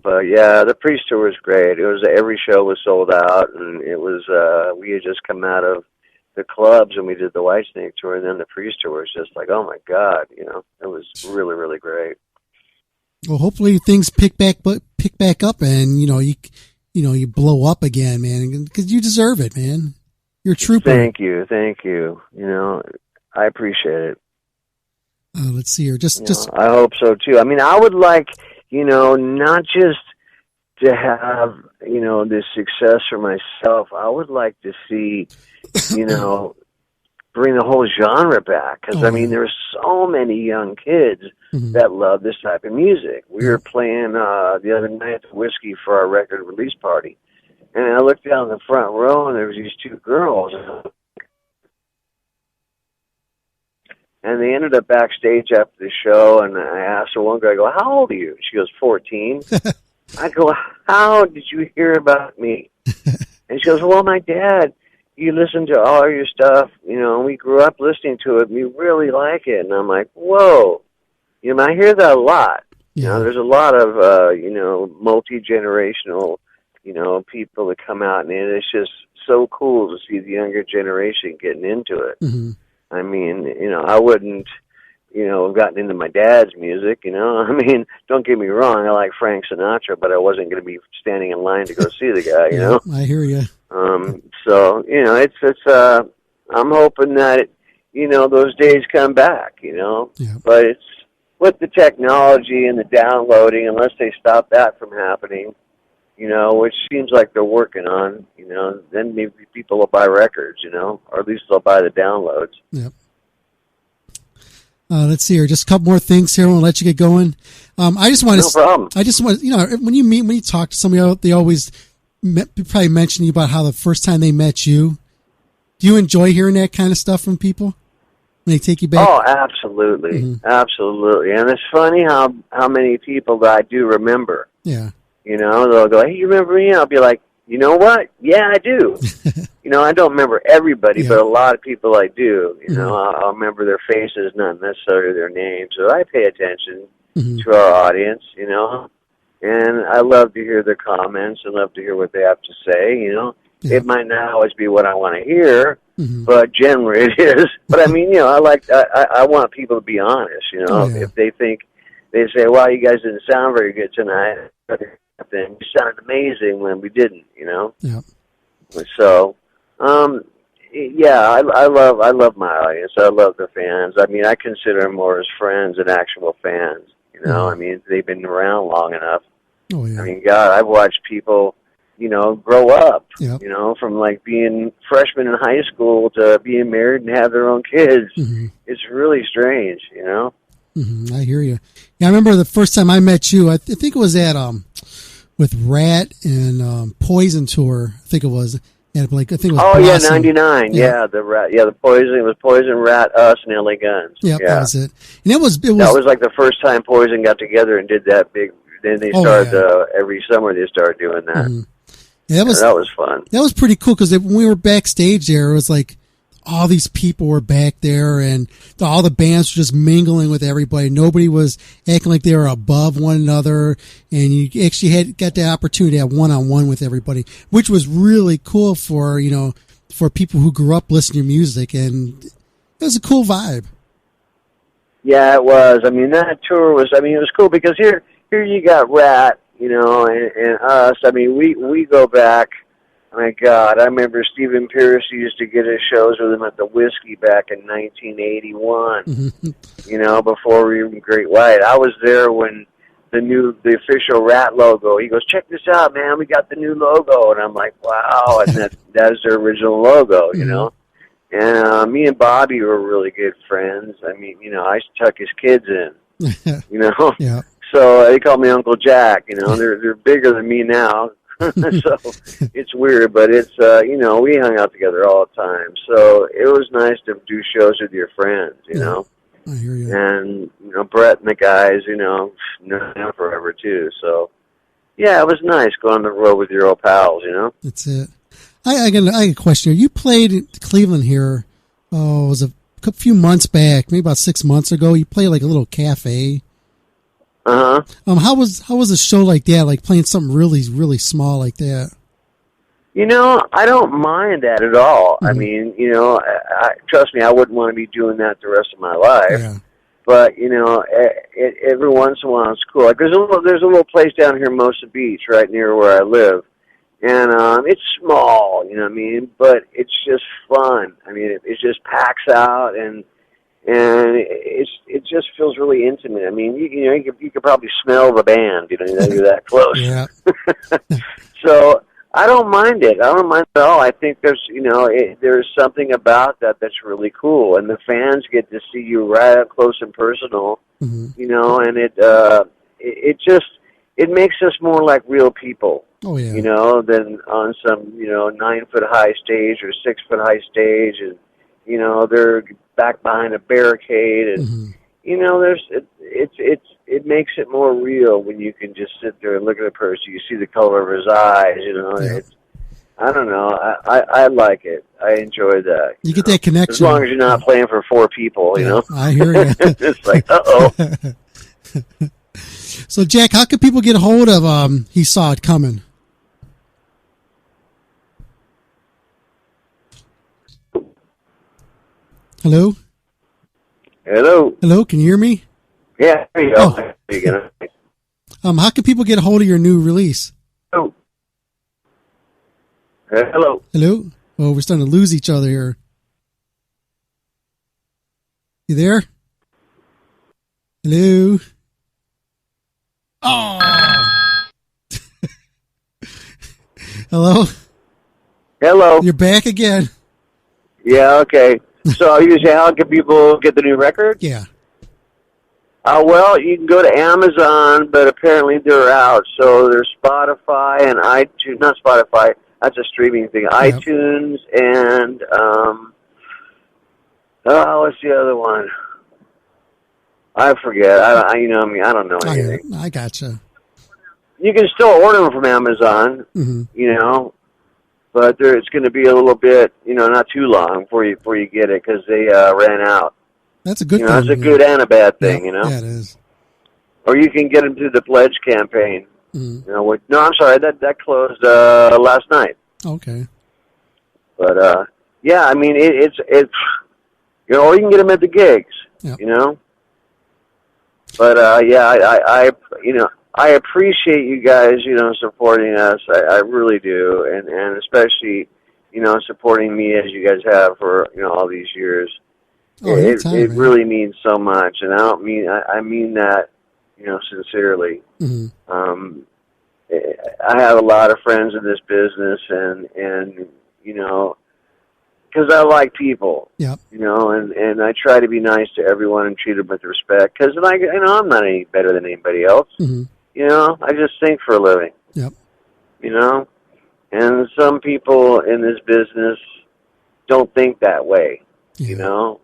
But yeah, the Priest tour was great. It was every show was sold out, and it was we had just come out of the clubs and we did the Whitesnake tour, and then the Priest tour was just like, oh my God, you know, it was really, really great. Well, hopefully things pick back up, and you blow up again, man, because you deserve it, man. You're a trooper. Thank you. You know, I appreciate it. Let's see here. I hope so too. I mean, I would like, you know, not just to have, you know, this success for myself. I would like to see, you know, bring the whole genre back. Because, I mean, there's so many young kids that love this type of music. We were playing the other night at the Whiskey for our record release party. And I looked down in the front row, and there was these two girls. And they ended up backstage after the show, and I asked her, one girl, I go, "How old are you?" She goes, 14. I go, "How did you hear about me?" And she goes, "Well, my dad, you listen to all your stuff, you know, and we grew up listening to it, and we really like it." And I'm like, whoa. You know, I hear that a lot. You know, there's a lot of, you know, multi-generational, you know, people that come out, and it's just so cool to see the younger generation getting into it. I mean, you know, I wouldn't, you know, have gotten into my dad's music, you know. I mean, don't get me wrong, I like Frank Sinatra, but I wasn't going to be standing in line to go see the guy, you know. I hear you. So, you know, it's I'm hoping that, you know, those days come back, you know. But it's with the technology and the downloading, unless they stop that from happening, you know, which seems like they're working on, you know, then maybe people will buy records, you know, or at least they'll buy the downloads. Yep. Let's see here. Just a couple more things here. I want to let you get going. I just want to. No problem. I just want, you know, when you talk to somebody, they always probably mention you about how the first time they met you. Do you enjoy hearing that kind of stuff from people when they take you back? Oh, absolutely, absolutely. And it's funny how many people that I do remember. Yeah. You know, they'll go, "Hey, you remember me?" I'll be like, "You know what? Yeah, I do." You know, I don't remember everybody, but a lot of people I do. You know, I'll remember their faces, not necessarily their names. So I pay attention to our audience, you know. And I love to hear their comments and love to hear what they have to say, you know. It might not always be what I want to hear, but generally it is. But I mean, you know, I want people to be honest, you know. If they think, they say, "Well, you guys didn't sound very good tonight," then you sounded amazing when we didn't, you know. So, yeah, I love my audience. I love the fans. I mean, I consider them more as friends than actual fans. You know, I mean, they've been around long enough. I mean, God, I've watched people, you know, grow up. You know, from like being freshmen in high school to being married and have their own kids. It's really strange, you know. I hear you. Yeah, I remember the first time I met you. I think it was at with Rat and Poison tour. I think it was. And like, I think it was Blossom. 99. Yeah, the Rat. Yeah, the Poison. It was Poison, Rat, us, and LA Guns. Yeah, that was it. And it was that was like the first time Poison got together and did that big. Then they started every summer. They started doing that. Yeah, that was fun. That was pretty cool because when we were backstage there, it was like all these people were back there, and all the bands were just mingling with everybody. Nobody was acting like they were above one another, and you actually got the opportunity to have one-on-one with everybody, which was really cool for for people who grew up listening to music, and it was a cool vibe. Yeah, it was. I mean, that tour was. I mean, it was cool because here you got Rat, and us. I mean, we go back. My God, I remember Stephen Pierce used to get his shows with him at the Whiskey back in 1981. Before we were in Great White. I was there when the official Rat logo. He goes, "Check this out, man. We got the new logo," and I'm like, "Wow!" And that is their original logo, And me and Bobby were really good friends. I mean, I used to tuck his kids in, Yeah. So they call me Uncle Jack. They're bigger than me now. So it's weird, but it's we hung out together all the time. So it was nice to do shows with your friends, I hear you. And Brett and the guys, known them forever too. So yeah, it was nice going on the road with your old pals, That's it. I got a question here. You played in Cleveland here. Oh, it was a few months back, maybe about 6 months ago. You played like a little cafe. How was a show like that? Like playing something really, really small like that? I don't mind that at all. I mean, trust me, I wouldn't want to be doing that the rest of my life. Yeah. But every once in a while it's cool. Like there's a little place down here, Mosa Beach, right near where I live, and it's small, but it's just fun. I mean, it just packs out and it just feels really intimate. I mean, you could probably smell the band, you're that close. Yeah. So I don't mind it. I don't mind it at all. I think there's there's something about that's really cool, and the fans get to see you right up close and personal. And it makes us more like real people. Oh yeah. Than on some 9-foot high stage or 6-foot high stage, and they're back behind a barricade, and it makes it more real when you can just sit there and look at a person. You see the color of his eyes. I don't know. I like it. I enjoy that. You get that connection as long as you're not playing for 4 people. I hear you. It's like uh-oh. So Jack, how can people get a hold of He Saw It Coming? Hello? Hello, can you hear me? Yeah, there you go. How can people get a hold of your new release? Oh. Hello? Oh, we're starting to lose each other here. You there? Hello? Oh! Hello? You're back again. Yeah, okay. So you say, how can people get the new record? Yeah. Well, you can go to Amazon, but apparently they're out. So there's Spotify and iTunes. Not Spotify. That's a streaming thing. Yep. iTunes and what's the other one? I forget. I don't know anything. I gotcha. You can still order them from Amazon. But it's going to be a little bit, not too long before you get it because they ran out. That's a good thing. That's a good and a bad thing, Yeah, it is. Or you can get them through the Pledge campaign. No, I'm sorry, that closed last night. Okay. But yeah, I mean it's or you can get them at the gigs. Yep. But yeah, I appreciate you guys, supporting us. I really do, and especially, supporting me as you guys have for all these years. Oh, it really means so much, and I mean that, sincerely. I have a lot of friends in this business, and because I like people. Yep. And I try to be nice to everyone and treat them with respect. Because I'm not any better than anybody else. I just think for a living. Yep. And some people in this business don't think that way. Yeah.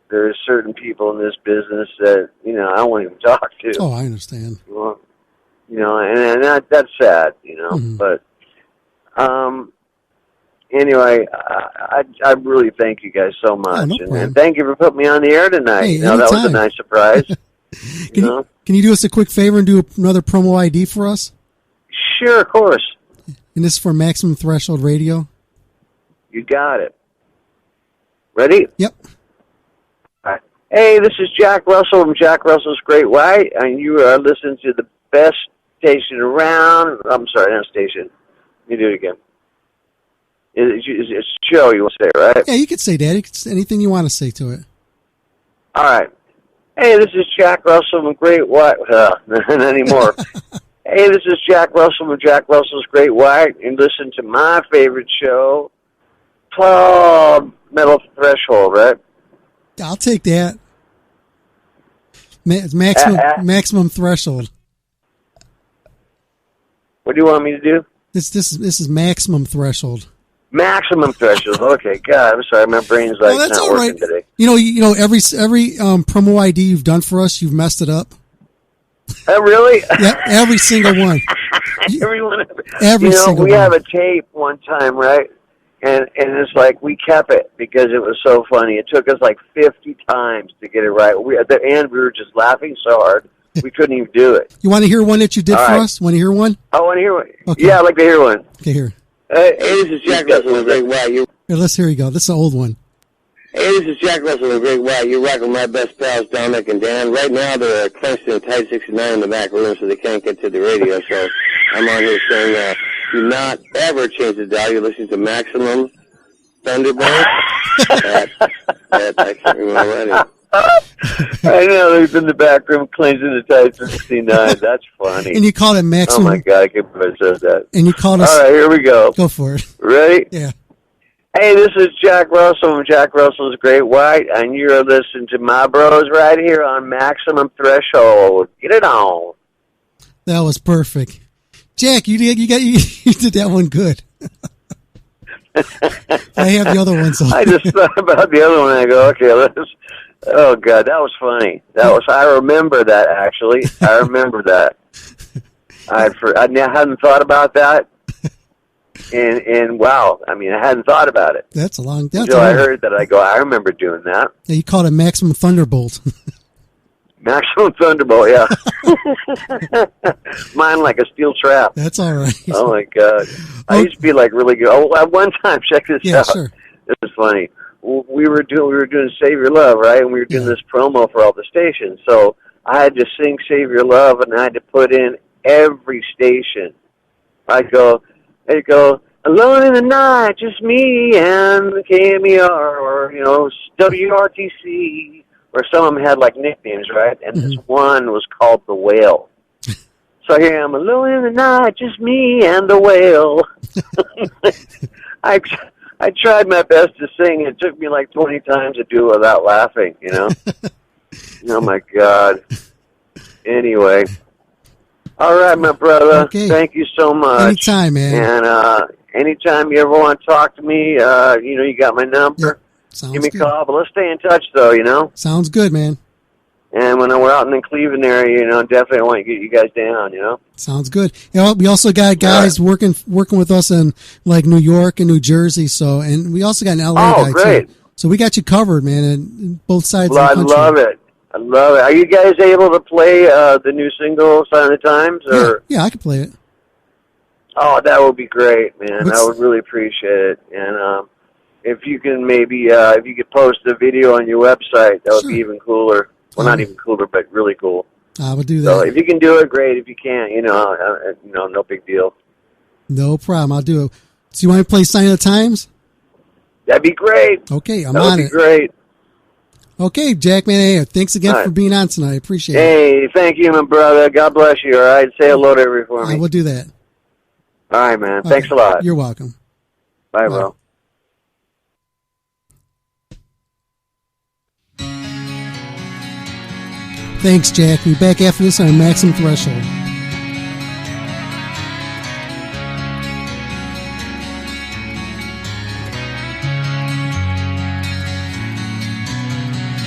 There's certain people in this business that I won't even talk to. Oh, I understand. Well, and that's sad. But anyway, I really thank you guys so much, and thank you for putting me on the air tonight. Hey, that was a nice surprise. Can you do us a quick favor and do another promo ID for us? Sure, of course. And this is for Maximum Threshold Radio. You got it. Ready? Yep. All right. Hey, this is Jack Russell from Jack Russell's Great White, and you are listening to the best station around. I'm sorry, not station. Let me do it again. It's a show, you want to say, right? Yeah, you could say that. It's anything you want to say to it. All right. Hey, this is Jack Russell from Great White. Not anymore. Hey, this is Jack Russell from Jack Russell's Great White, and listen to my favorite show, Club Metal Threshold, right? I'll take that. Maximum Threshold. What do you want me to do? This is Maximum Threshold. Maximum Threshold. Okay, God, I'm sorry, my brain's like that's not all working right. today. You know, every promo ID you've done for us, you've messed it up. Oh, really? Yeah, every single one. Every single we one. have a tape one time, right? And it's like we kept it because it was so funny. It took us like 50 times to get it right. At the end, we were just laughing so hard we couldn't even do it. You want to hear one that you did for us? Want to hear one? I want to hear one. Okay. Yeah, I'd like to hear one. Okay, here. Hey, this is Jack Russell from Great White. Here, here we go. This is an old one. Hey, this is Jack Russell from Great White. You're rocking with my best pals, Dominic and Dan. Right now, they're clenched in a tight 69 in the back room, so they can't get to the radio. So I'm on here saying, do not ever change the dial. You're listening to Maximum Thunderbolt. I can't remember already. I know, he's in the back room cleansing the tight 69. That's funny. And you called it Maximum. Oh, my God, I can't believe I said that. And you called us. All right, here we go. Go for it. Ready? Yeah. Hey, this is Jack Russell from Jack Russell's Great White, and you're listening to my bros right here on Maximum Threshold. Get it on. That was perfect. Jack, you did that one good. I have the other ones. I just thought about the other one, and I go, okay, oh, God, that was funny. I remember that, actually. I remember that. I hadn't thought about that. And wow, I mean, I hadn't thought about it. That's a long. Until I heard that, I go, I remember doing that. Yeah, you called it Maximum Thunderbolt. Maximum Thunderbolt, yeah. Mine like a steel trap. That's all right. Oh my God, I used to be like really good. Oh, at one time, check this out. Sure. This is funny. We were doing Save Your Love, right? And we were doing this promo for all the stations. So I had to sing Save Your Love, and I had to put in every station. I'd go, alone in the night, just me and the KMER, or, WRTC, or some of them had, like, nicknames, right? And this one was called The Whale. So here I am, alone in the night, just me and the whale. I tried my best to sing. It took me, like, 20 times to do it without laughing, Oh, my God. Anyway. All right, my brother. Okay. Thank you so much. Anytime, man. And anytime you ever want to talk to me, you got my number. Sounds Give me a good. call. But let's stay in touch, though, Sounds good, man. And when we're out in the Cleveland area, definitely want to get you guys down, Sounds good. We also got guys working with us in like New York and New Jersey. And we also got an LA guy great. too. So we got you covered, man, in both sides Well, of the country. I love it. I love it. Are you guys able to play the new single, Sign of the Times? Or? Yeah, I could play it. Oh, that would be great, man. I would really appreciate it. And if you can maybe, if you could post the video on your website, that would be even cooler. Well, not even cooler, but really cool. I would do that. So if you can do it, great. If you can't, no big deal. No problem. I'll do it. So you want to play Sign of the Times? That'd be great. Okay, I'm that on would be it. Great. Okay, Jack, man. Hey, thanks again All right. for being on tonight. I appreciate it. Hey, thank you, my brother. God bless you, all right? Say hello to everyone for me. I will do that. All right, man. Okay. Thanks a lot. You're welcome. Bye, bro. Thanks, Jack. We'll be back after this on Maximum Threshold.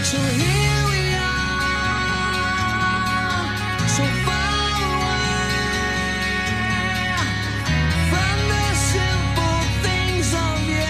So here we are, so far away from the simple things of yesterday.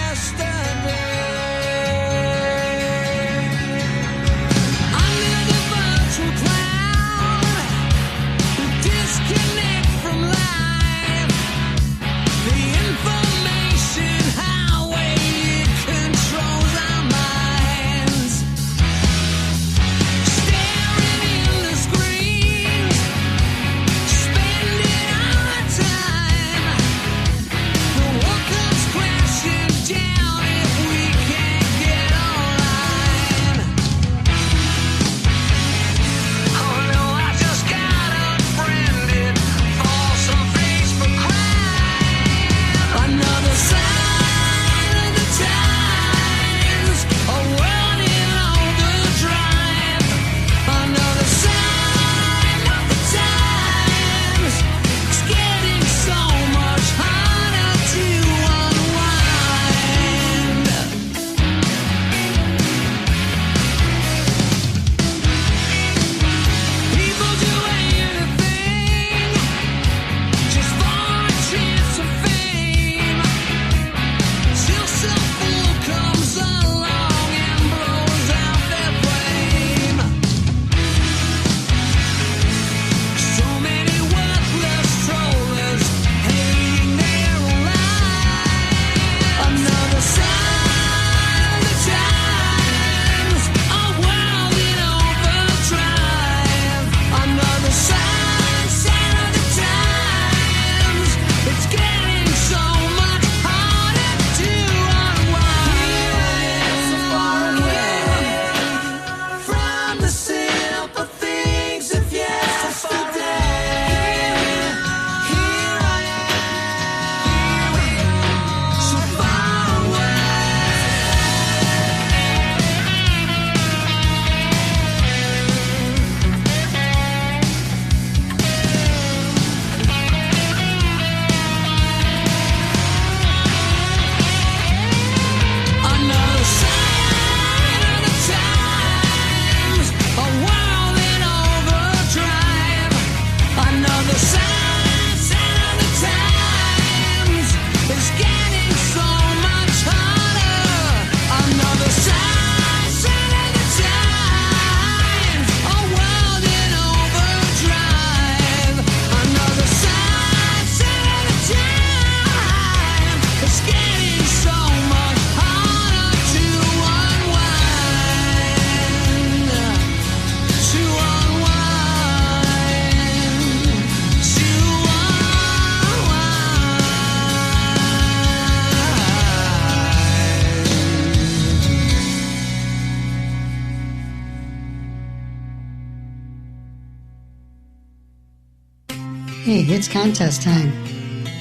Hey, it's contest time.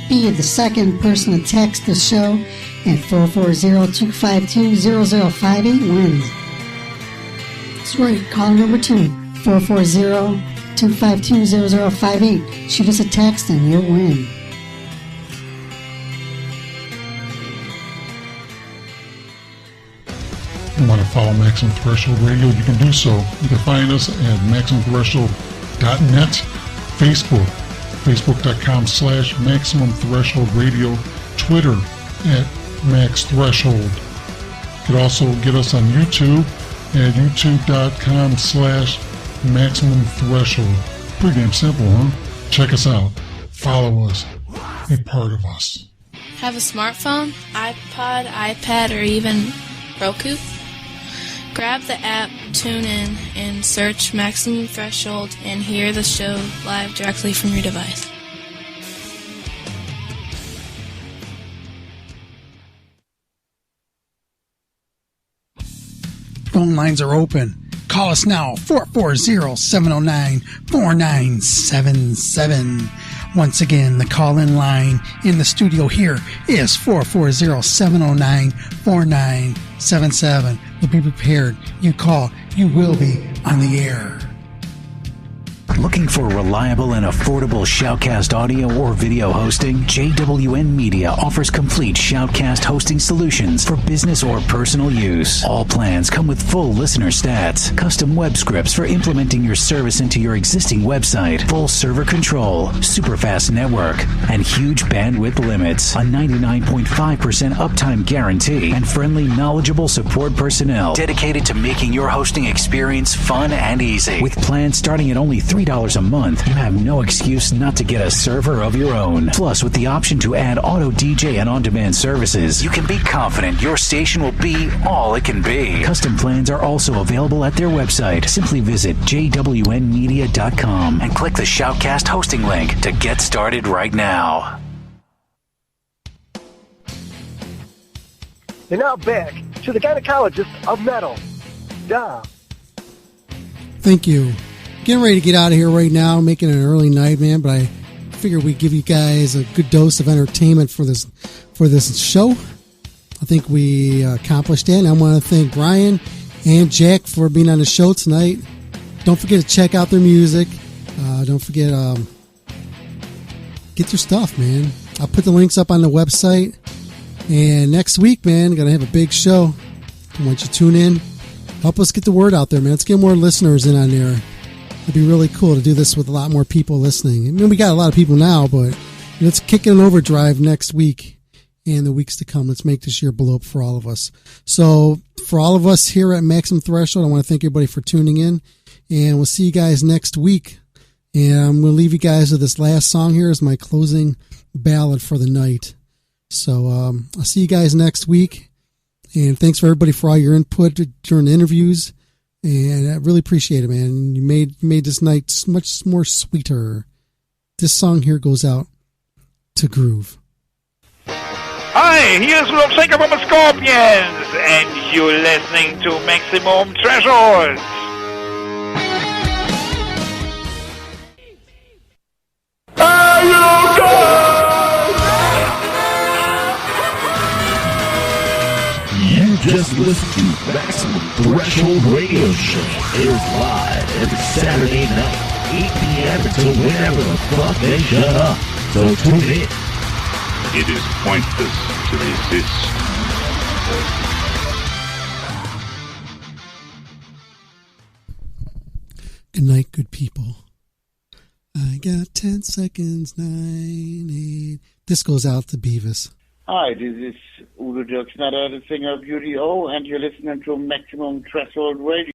Be the second person to text the show at 440-252-0058 wins. That's right, call number 2, 440-252-0058. Shoot us a text and you'll win. If you want to follow Maximum Threshold Radio, you can do so. You can find us at MaximumThreshold.net, Facebook, Facebook.com/Maximum Threshold Radio, Twitter at Max Threshold. You can also get us on YouTube at YouTube.com/Maximum Threshold. Pretty damn simple, huh? Check us out. Follow us. Be part of us. Have a smartphone, iPod, iPad, or even Roku? Grab the app, tune in, and search Maximum Threshold and hear the show live directly from your device. Phone lines are open. Call us now, 440-709-4977. Once again, the call-in line in the studio here is 440-709-4977. But be prepared. You call, you will be on the air. Looking for reliable and affordable Shoutcast audio or video hosting? JWN Media offers complete Shoutcast hosting solutions for business or personal use. All plans come with full listener stats, custom web scripts for implementing your service into your existing website, full server control, super fast network, and huge bandwidth limits, a 99.5% uptime guarantee, and friendly, knowledgeable support personnel dedicated to making your hosting experience fun and easy. With plans starting at only $3 a month, you have no excuse not to get a server of your own. Plus, with the option to add auto DJ and on-demand services, you can be confident your station will be all it can be. Custom plans are also available at their website. Simply visit jwnmedia.com and click the Shoutcast hosting link to get started right now. And now back to the gynecologist of metal, Dom. Thank you. Getting ready to get out of here right now, making it an early night, man, but I figured we'd give you guys a good dose of entertainment for this show. I think we accomplished that, and I want to thank Brian and Jack for being on the show tonight. Don't forget to check out their music. Don't forget, get your stuff, man. I'll put the links up on the website. And next week, man, going to have a big show. I want you to tune in. Help us get the word out there, man. Let's get more listeners in on there. It'd be really cool to do this with a lot more people listening. I mean, we got a lot of people now, but let's kick in an overdrive next week and the weeks to come. Let's make this year blow up for all of us. So for all of us here at Maximum Threshold, I want to thank everybody for tuning in, and we'll see you guys next week. And I'm going to leave you guys with this last song here as my closing ballad for the night. So I'll see you guys next week. And thanks for everybody for all your input during the interviews. And I really appreciate it, man. You made this night much more sweeter. This song here goes out to Groove. Hi, here's Rob Spreaker from the Scorpions, and you're listening to Maximum Threshold. Just listen to Maximum Threshold Radio Show. Airs live every Saturday night, 8 p.m. until whenever the fuck they shut up. So tune in. It is pointless to resist. Good night, good people. I got 10 seconds, 9, 8. This goes out to Beavis. Hi, this is Udo Dirksnatter, the singer of UDO, and you're listening to Maximum Threshold Radio.